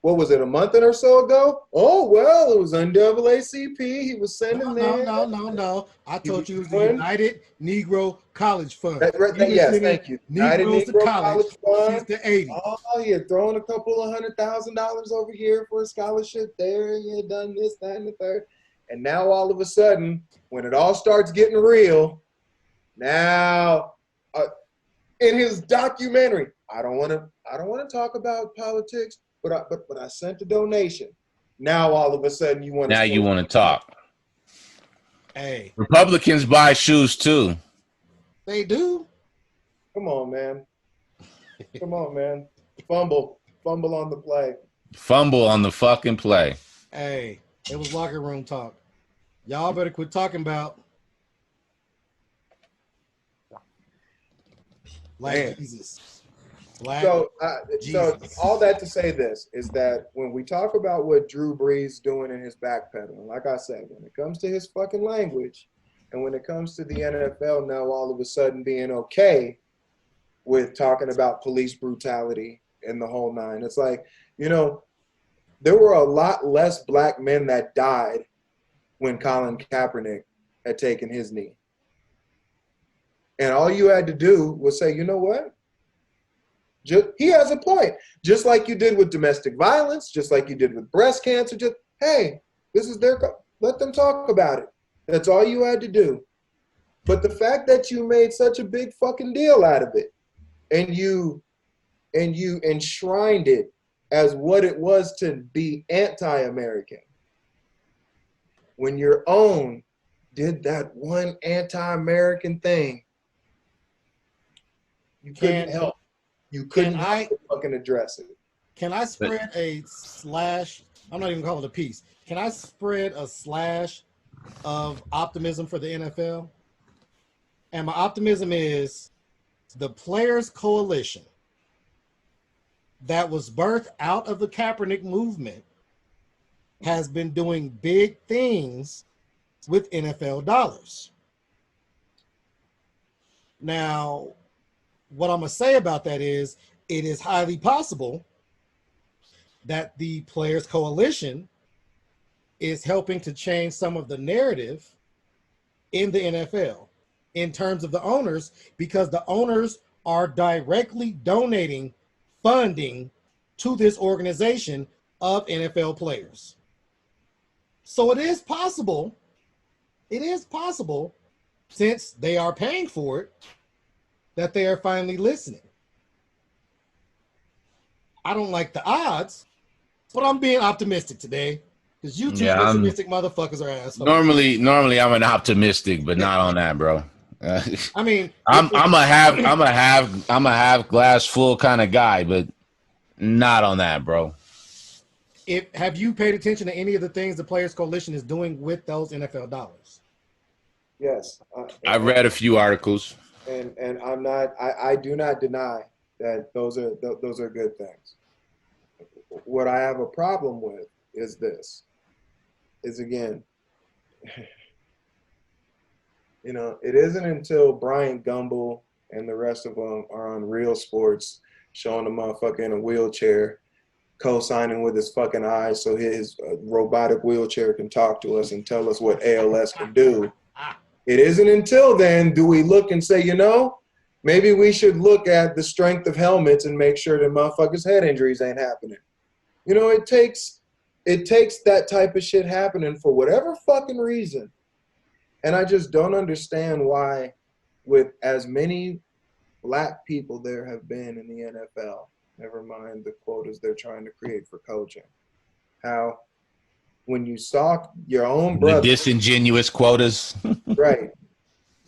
what was it, a month or so ago? Oh, well, it was NAACP. He was sending No. I told you it was the United Negro College Fund. Yes, thank you. United Negro College Fund since the 80s. Oh, you're throwing a couple of $100,000 over here for a scholarship there. You done this, that, and the third. And now all of a sudden, when it all starts getting real, now in his documentary, I don't want to talk about politics, but I sent a donation. Now all of a sudden you want to talk. Hey, Republicans buy shoes too. They do. Come on, man. Come on, man. Fumble on the play. Fumble on the fucking play. Hey, it was locker room talk. Y'all better quit talking about Black Jesus. So all that to say this is that when we talk about what Drew Brees doing in his backpedaling, like I said, when it comes to his fucking language and when it comes to the NFL now all of a sudden being okay with talking about police brutality and the whole nine, it's like, you know, there were a lot less black men that died when Colin Kaepernick had taken his knee. And all you had to do was say, you know what? He has a point. Just like you did with domestic violence, just like you did with breast cancer. Just, hey, this is let them talk about it. That's all you had to do. But the fact that you made such a big fucking deal out of it and you enshrined it as what it was to be anti-American, when your own did that one anti-American thing, you couldn't help. You couldn't fucking address it. Can I spread a slash? I'm not even calling it a piece. Can I spread a slash of optimism for the NFL? And my optimism is the Players Coalition that was birthed out of the Kaepernick movement has been doing big things with NFL dollars. Now, what I'm going to say about that is it is highly possible that the Players Coalition is helping to change some of the narrative in the NFL in terms of the owners, because the owners are directly donating funding to this organization of NFL players. So it is possible, since they are paying for it, that they are finally listening. I don't like the odds, but I'm being optimistic today because you two pessimistic motherfuckers are assholes. Normally I'm an optimistic, but not on that, bro. I mean, I'm a half glass full kind of guy, but not on that, bro. have you paid attention to any of the things the Players Coalition is doing with those NFL dollars? Yes. I read a few articles. And I'm not. I do not deny that those are good things. What I have a problem with is this. Is again, it isn't until Brian Gumble and the rest of them are on Real Sports showing the motherfucker in a wheelchair, co-signing with his fucking eyes so his robotic wheelchair can talk to us and tell us what ALS can do. It isn't until then do we look and say, maybe we should look at the strength of helmets and make sure that motherfuckers' head injuries ain't happening. It takes that type of shit happening for whatever fucking reason. And I just don't understand why, with as many black people there have been in the NFL, never mind the quotas they're trying to create for coaching, how when you saw your own brother. The disingenuous quotas. Right.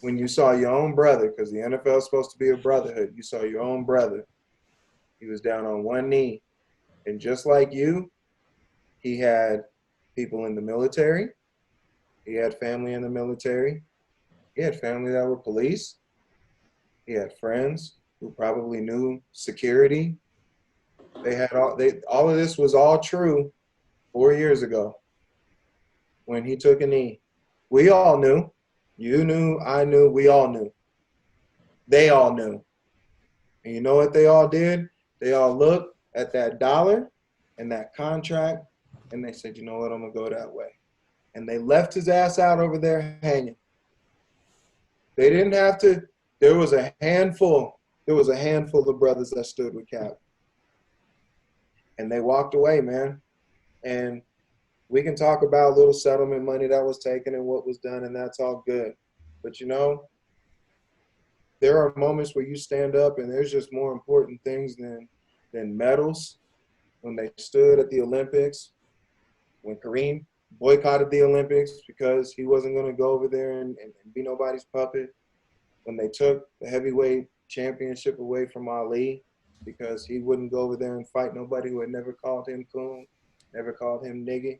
When you saw your own brother, because the NFL is supposed to be a brotherhood, you saw your own brother. He was down on one knee. And just like you, he had people in the military. He had family in the military. He had family that were police. He had friends who probably knew security. They had all of this was all true 4 years ago when he took a knee. We all knew. You knew, I knew, we all knew. They all knew. And you know what they all did? They all looked at that dollar and that contract and they said, you know what, I'm going to go that way. And they left his ass out over there hanging. They didn't have to. There was a handful of brothers that stood with Cap. And they walked away, man. And we can talk about little settlement money that was taken and what was done, and that's all good. But there are moments where you stand up and there's just more important things than medals. When they stood at the Olympics, when Kareem boycotted the Olympics because he wasn't going to go over there and be nobody's puppet, when they took the heavyweight championship away from Ali because he wouldn't go over there and fight nobody who had never called him coon, never called him nigga.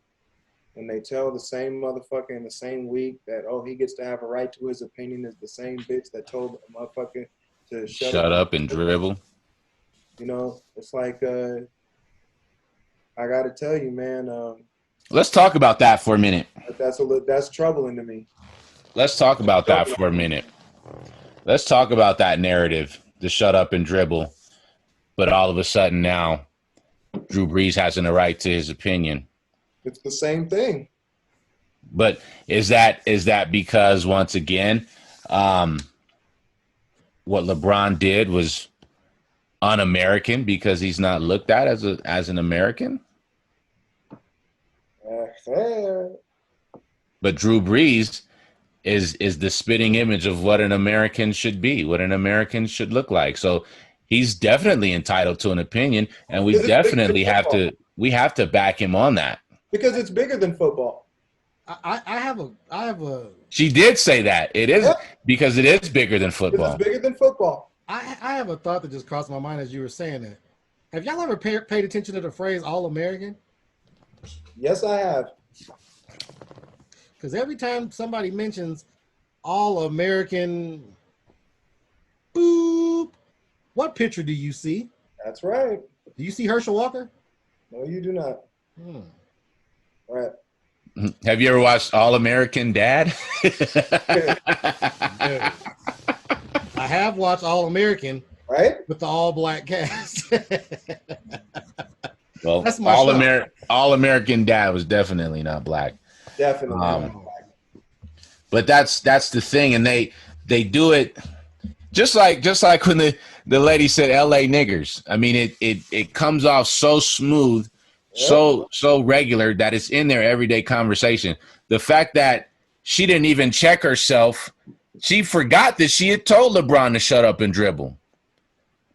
When they tell the same motherfucker in the same week that, he gets to have a right to his opinion as the same bitch that told a motherfucker to shut up and dribble. It's like, I got to tell you, man. Let's talk about that for a minute. That's troubling to me. Let's talk about that for a minute. Let's talk about that narrative, the shut up and dribble. But all of a sudden now, Drew Brees has a right to his opinion. It's the same thing. But is that because, once again, what LeBron did was un-American because he's not looked at as an American? But Drew Brees is the spitting image of what an American should be, what an American should look like. So he's definitely entitled to an opinion, and we definitely have to back him on that. Because it's bigger than football. I have a. She did say that it is because it is bigger than football. It's bigger than football. I have a thought that just crossed my mind as you were saying that. Have y'all ever paid attention to the phrase "all American"? Yes, I have. Because every time somebody mentions all American, boop, what picture do you see? That's right. Do you see Herschel Walker? No, you do not. Right. Have you ever watched All American Dad? I have watched All American, right, with the all black cast. Well, that's my All American Dad was definitely not black. Definitely not black. But that's the thing, and they do it just like when the lady said "L.A. niggers." I mean, it comes off so smooth. So regular that it's in their everyday conversation. The fact that she didn't even check herself, she forgot that she had told LeBron to shut up and dribble.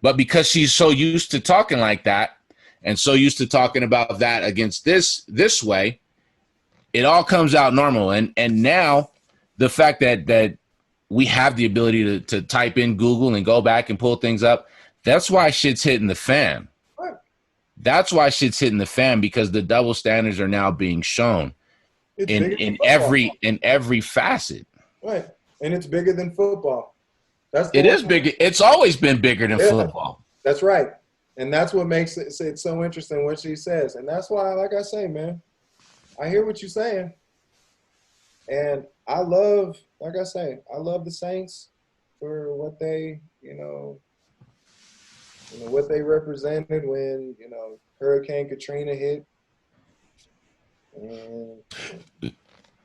But because she's so used to talking like that and so used to talking about that against this way, it all comes out normal. And now the fact that we have the ability to type in Google and go back and pull things up. That's why shit's hitting the fan. Right. That's why shit's hitting the fan, because the double standards are now being shown It's in bigger than football. in every facet. Right. And it's bigger than football. It is bigger. It's always been bigger than football. That's right. And that's what makes it so interesting what she says. And that's why, like I say, man, I hear what you're saying. And I love, like I say, I love the Saints for what they, what they represented when, Hurricane Katrina hit. And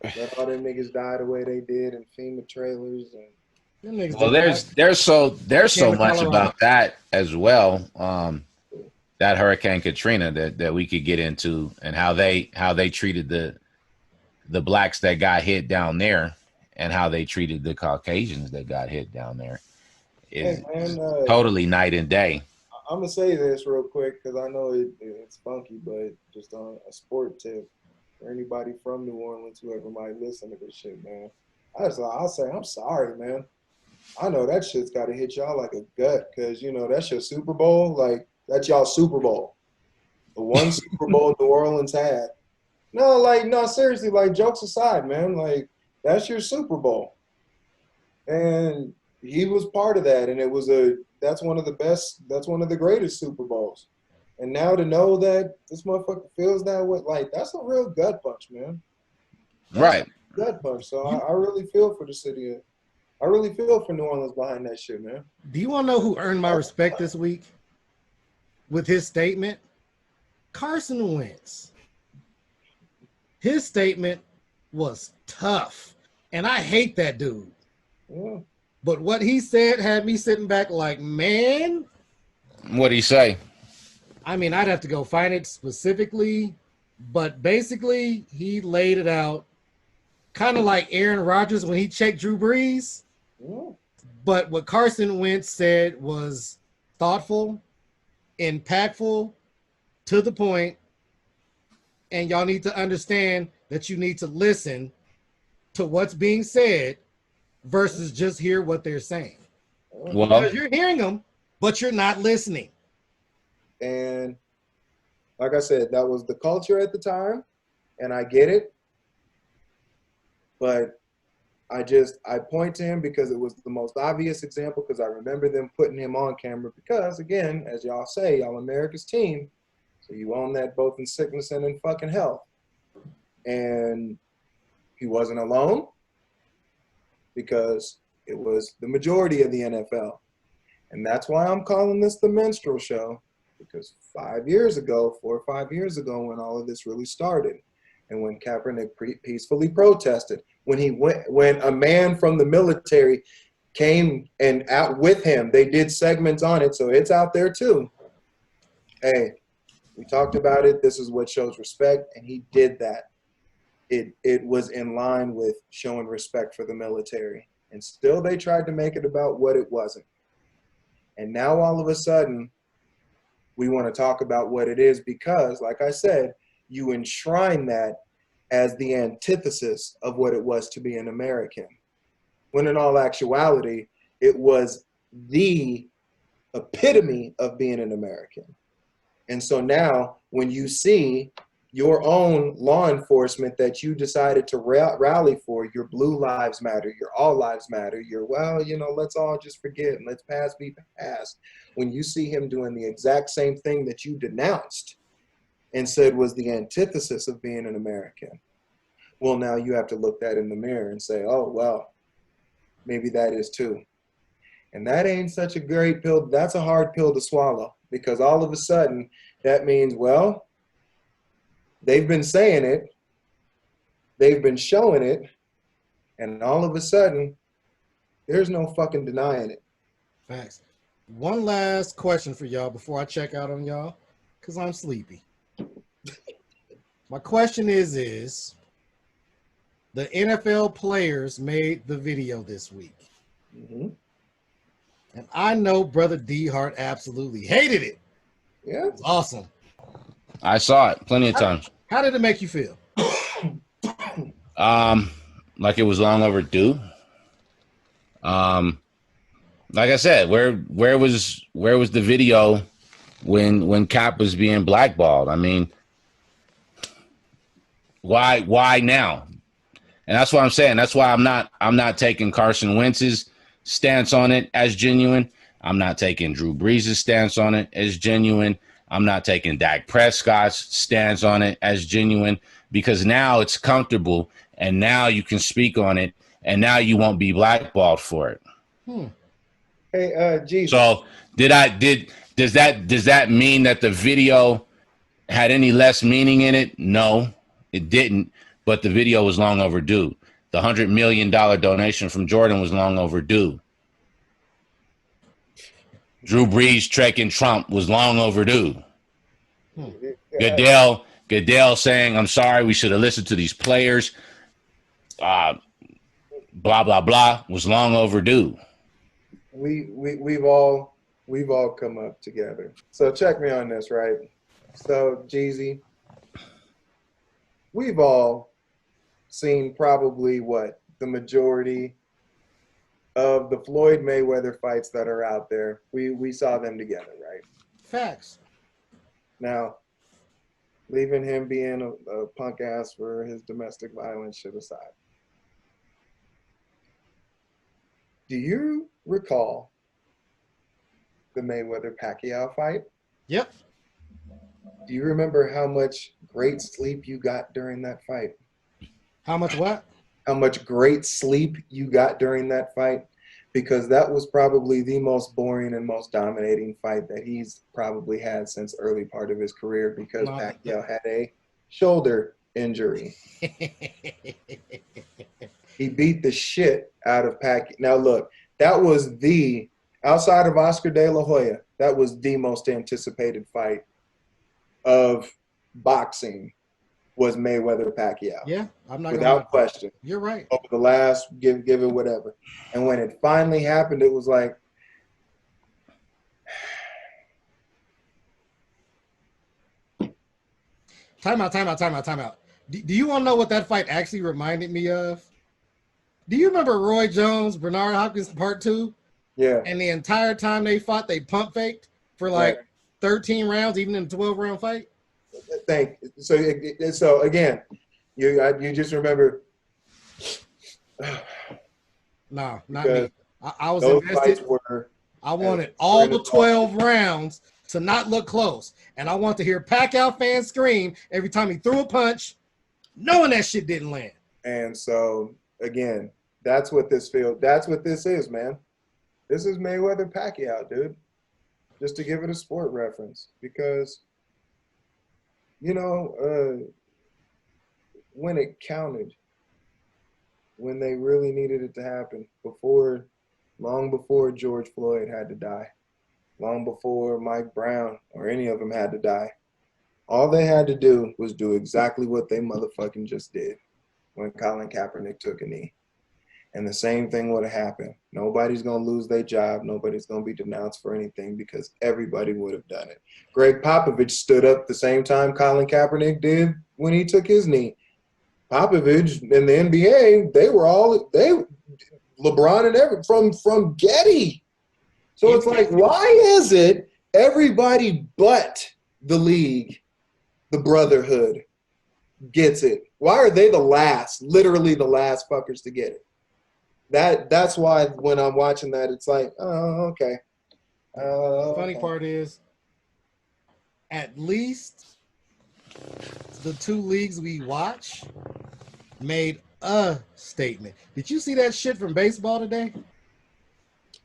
let all them niggas die the way they did in FEMA trailers. And well, there's so much about that as well. That Hurricane Katrina that we could get into, and how they treated the blacks that got hit down there, and how they treated the Caucasians that got hit down there is totally night and day. I'm gonna say this real quick because I know it's funky, but just on a sport tip for anybody from New Orleans, whoever might listen to this shit, man. I'll say I'm sorry, man. I know that shit's got to hit y'all like a gut because that's your Super Bowl, like that's y'all Super Bowl, the one Super Bowl New Orleans had. No, seriously, like jokes aside, man, like that's your Super Bowl, and he was part of that, and that's one of the best, that's one of the greatest Super Bowls. And now to know that this motherfucker feels that way, like that's a real gut punch, man. Right. Gut punch. So I really feel for the city. I really feel for New Orleans behind that shit, man. Do you want to know who earned my respect this week with his statement? Carson Wentz. His statement was tough, and I hate that dude. Yeah. But what he said had me sitting back like, man. What'd he say? I mean, I'd have to go find it specifically, but basically he laid it out kind of like Aaron Rodgers when he checked Drew Brees. Yeah. But what Carson Wentz said was thoughtful, impactful, to the point, and y'all need to understand that you need to listen to what's being said versus just hear what they're saying. Well, because you're hearing them, but you're not listening. And like I said, that was the culture at the time, and I get it. But I point to him because it was the most obvious example, because I remember them putting him on camera because, again, as y'all say, y'all America's team, so you own that both in sickness and in fucking health. And he wasn't alone because it was the majority of the NFL. And that's why I'm calling this the minstrel show, because 4 or 5 years ago, when all of this really started, and when Kaepernick peacefully protested, when a man from the military came and out with him, they did segments on it, so it's out there too. Hey, we talked about it. This is what shows respect, and he did that. It was in line with showing respect for the military, and still they tried to make it about what it wasn't. And now all of a sudden, we want to talk about what it is because, like I said, you enshrine that as the antithesis of what it was to be an American. When in all actuality, it was the epitome of being an American. And so now when you see your own law enforcement that you decided to rally for, your Blue Lives Matter, your All Lives Matter, your, let's all just forget and let's be past. When you see him doing the exact same thing that you denounced and said was the antithesis of being an American, well, now you have to look that in the mirror and say, oh, well, maybe that is too. And that ain't such a great pill. That's a hard pill to swallow, because all of a sudden that means, well, they've been saying it, they've been showing it, and all of a sudden, there's no fucking denying it. Thanks. One last question for y'all before I check out on y'all, because I'm sleepy. My question is the NFL players made the video this week. Mm-hmm. And I know Brother D Hart absolutely hated it. Yeah. It's awesome. I saw it plenty of times. How did it make you feel? Like it was long overdue. Like I said, where was the video when Cap was being blackballed? I mean, why now? And that's what I'm saying. That's why I'm not taking Carson Wentz's stance on it as genuine. I'm not taking Drew Brees' stance on it as genuine. I'm not taking Dak Prescott's stance on it as genuine, because now it's comfortable and now you can speak on it and now you won't be blackballed for it. Hey, Jesus. So does that mean that the video had any less meaning in it? No, it didn't. But the video was long overdue. The $100 million donation from Jordan was long overdue. Drew Brees trekking Trump was long overdue. Goodell saying, "I'm sorry, we should have listened to these players." Blah blah blah was long overdue. We've all come up together. So check me on this, right? So Jeezy, we've all seen probably the majority of the Floyd Mayweather fights that are out there. We saw them together, right? Facts. Now, leaving him being a punk ass for his domestic violence shit aside, do you recall the Mayweather-Pacquiao fight? Yep. Do you remember how much great sleep you got during that fight? How much what? How much great sleep you got during that fight? Because that was probably the most boring and most dominating fight that he's probably had since early part of his career, because Pacquiao had a shoulder injury. He beat the shit out of Pacquiao. Now look, that was outside of Oscar De La Hoya, that was the most anticipated fight of boxing, was Mayweather-Pacquiao. Yeah, I'm not without question. You're right. Over the last, give it whatever. And when it finally happened, it was like, Time out. Do you want to know what that fight actually reminded me of? Do you remember Roy Jones, Bernard Hopkins Part 2? Yeah. And the entire time they fought, they pump faked for like 13 rounds, even in a 12-round fight? So again, you just remember. No, not me. I was invested. I wanted all the 12 rounds to not look close. And I want to hear Pacquiao fans scream every time he threw a punch, knowing that shit didn't land. And so, again, that's what this is, man. This is Mayweather-Pacquiao, dude. Just to give it a sport reference. Because, when it counted, when they really needed it to happen, long before George Floyd had to die, long before Mike Brown or any of them had to die, all they had to do was do exactly what they motherfucking just did when Colin Kaepernick took a knee. And the same thing would have happened. Nobody's going to lose their job. Nobody's going to be denounced for anything, because everybody would have done it. Greg Popovich stood up the same time Colin Kaepernick did when he took his knee. Popovich and the NBA, LeBron and everything from Getty. So it's like, why is it everybody but the league, the brotherhood, gets it? Why are they literally the last fuckers to get it? That's why when I'm watching that, it's like, oh, okay. The funny part is, at least the two leagues we watch made a statement. Did you see that shit from baseball today?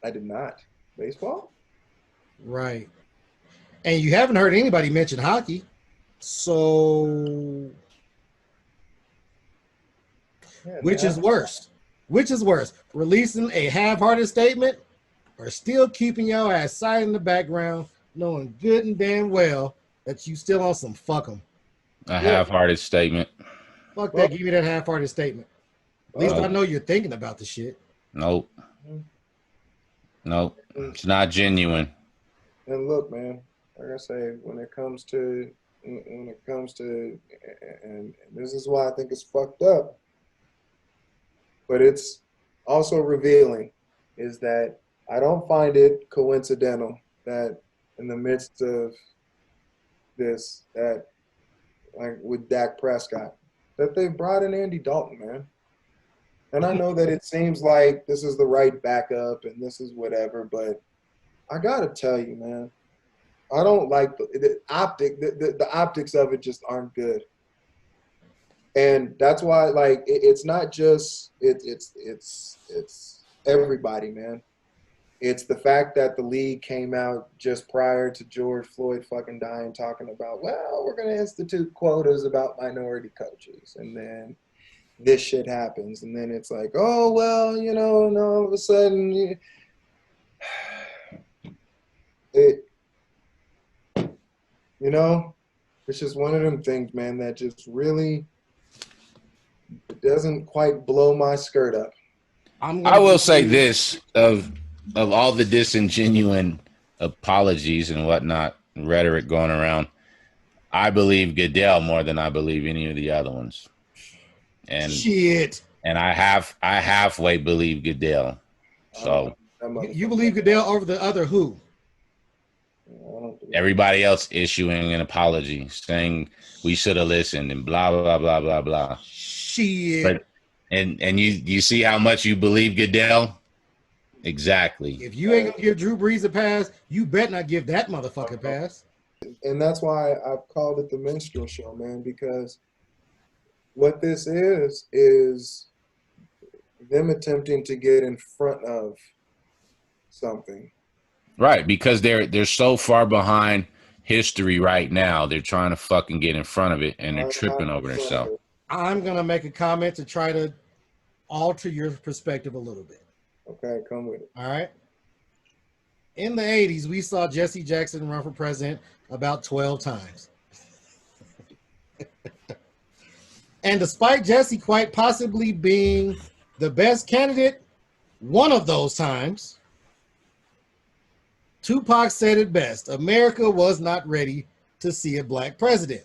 I did not. Baseball? Right. And you haven't heard anybody mention hockey. So, which is worse? Which is worse? Releasing a half-hearted statement or still keeping your ass silent in the background, knowing good and damn well that you still on some fuck 'em? A half-hearted statement. Fuck that. Give me that half-hearted statement. At least I know you're thinking about the shit. Nope. It's not genuine. And look, man, like I say, when it comes to, and this is why I think it's fucked up, but it's also revealing is that I don't find it coincidental that in the midst of this, that like with Dak Prescott, that they brought in Andy Dalton, man. And I know that it seems like this is the right backup and this is whatever, but I gotta tell you, man, I don't like the optics of it just aren't good. And that's why, like, it's not just it's everybody, man. It's the fact that the league came out just prior to George Floyd fucking dying, talking about, well, we're gonna institute quotas about minority coaches, and then this shit happens, and then it's like, oh well, and all of a sudden, it, it's just one of them things, man, that just really doesn't quite blow my skirt up. I will say this of all the disingenuine apologies and whatnot, rhetoric going around, I believe Goodell more than I believe any of the other ones. And shit. And I halfway believe Goodell. So you believe Goodell over the other who? Everybody else issuing an apology, saying we should have listened and blah blah blah blah blah. Shit. But and you see how much you believe Goodell? Exactly. If you ain't gonna give Drew Brees a pass, you bet not give that motherfucker a pass. And that's why I've called it the minstrel show, man, because what this is them attempting to get in front of something. Right, because they're so far behind history right now. They're trying to fucking get in front of it, and they're tripping over themselves. I'm gonna make a comment to try to alter your perspective a little bit. Okay, come with it. All right. In the 80s, we saw Jesse Jackson run for president about 12 times. And despite Jesse quite possibly being the best candidate one of those times, Tupac said it best: America was not ready to see a black president.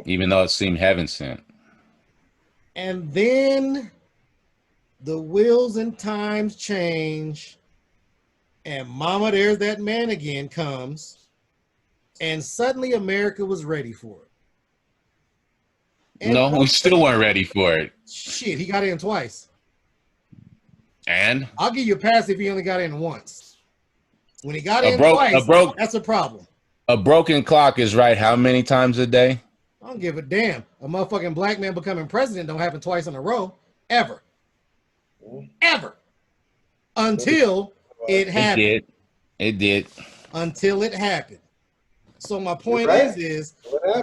Even though it seemed heaven sent. And then the wheels and times change, and mama, there's that man again comes, and suddenly America was ready for it. And no, we still weren't ready for it. Shit, he got in twice. And I'll give you a pass if he only got in once. When he got in twice, that's a problem. A broken clock is right how many times a day? I don't give a damn. A motherfucking black man becoming president don't happen twice in a row, ever. Ever. Until it happened. It did. Until it happened. So my point is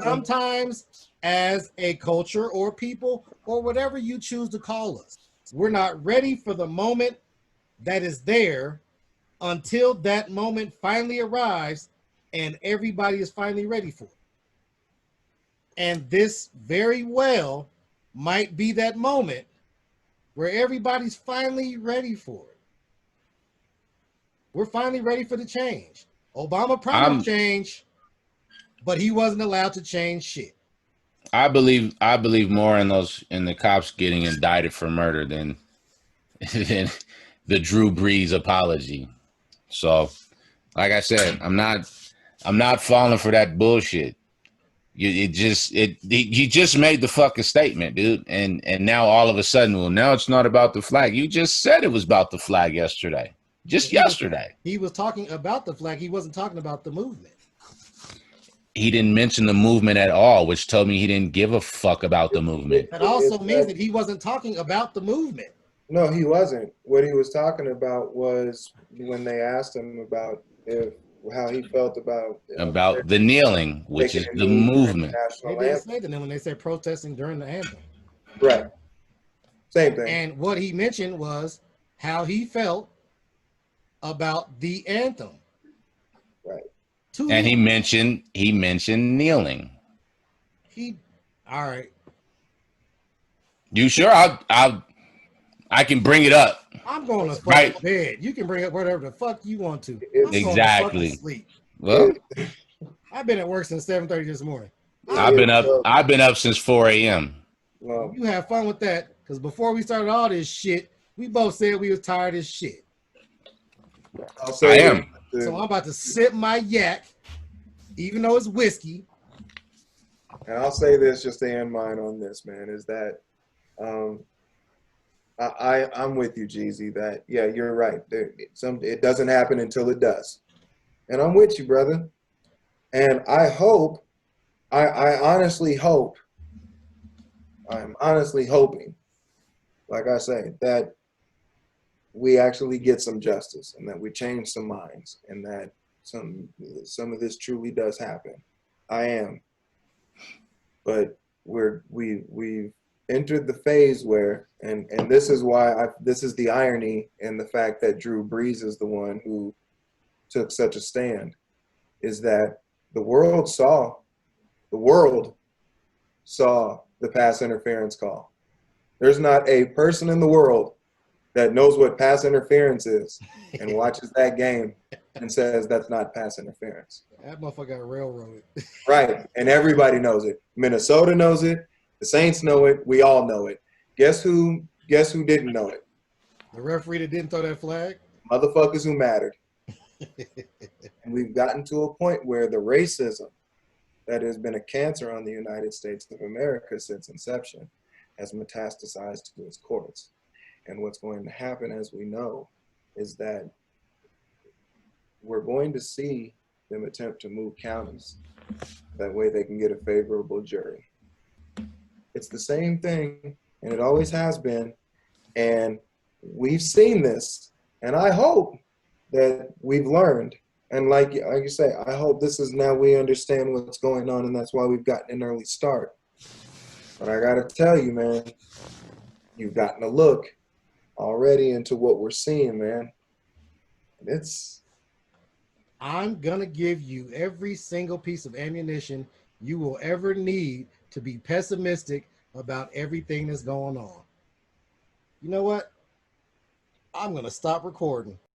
sometimes as a culture or people or whatever you choose to call us, we're not ready for the moment that is there until that moment finally arrives and everybody is finally ready for it. And this very well might be that moment where everybody's finally ready for it. We're finally ready for the change. Obama promised change, but he wasn't allowed to change shit. I believe more in the cops getting indicted for murder than the Drew Brees apology. So, like I said, I'm not falling for that bullshit. You just made the fucking statement, dude, and now all of a sudden, well, now it's not about the flag. You just said it was about the flag yesterday. Yesterday. He was talking about the flag. He wasn't talking about the movement. He didn't mention the movement at all, which told me he didn't give a fuck about the movement. That also means that he wasn't talking about the movement. No, he wasn't. What he was talking about was when they asked him about how he felt about the kneeling, which is the movement. They didn't say that when they said protesting during the anthem. Right. Same thing. And what he mentioned was how he felt about the anthem. Right. And he mentioned kneeling. All right. You sure? I can bring it up. I'm going to fucking bed. You can bring up whatever the fuck you want to. I'm exactly. going to sleep. Well, I've been at work since 7:30 this morning. I've been up since 4 a.m. Well, you have fun with that, because before we started all this shit, We both said we was tired as shit. I'll I say am. So I'm about to sip my yak, even though it's whiskey. and I'll say this just to end mine on this, man, is that I'm with you, Jeezy, that yeah, you're right. It doesn't happen until it does. And I'm with you, brother. And I hope, I honestly hope, I'm honestly hoping, like I say, that we actually get some justice and that we change some minds and that some of this truly does happen. I am. But we've entered the phase where, and this is why this is the irony in the fact that Drew Brees is the one who took such a stand, is that the world saw the pass interference call. There's not a person in the world that knows what pass interference is and watches that game and says that's not pass interference. That motherfucker got railroaded. Right. And everybody knows it. Minnesota knows it. The Saints know it. We all know it. Guess who didn't know it? The referee that didn't throw that flag? Motherfuckers who mattered. And we've gotten to a point where the racism that has been a cancer on the United States of America since inception has metastasized to its courts. And what's going to happen, as we know, is that we're going to see them attempt to move counties. That way they can get a favorable jury. It's the same thing, and it always has been. And we've seen this, and I hope that we've learned. And like you say, I hope this is now we understand what's going on, and that's why we've gotten an early start. But I gotta tell you, man, you've gotten a look already into what we're seeing, man. I'm going to give you every single piece of ammunition you will ever need to be pessimistic about everything that's going on. You know what? I'm going to stop recording.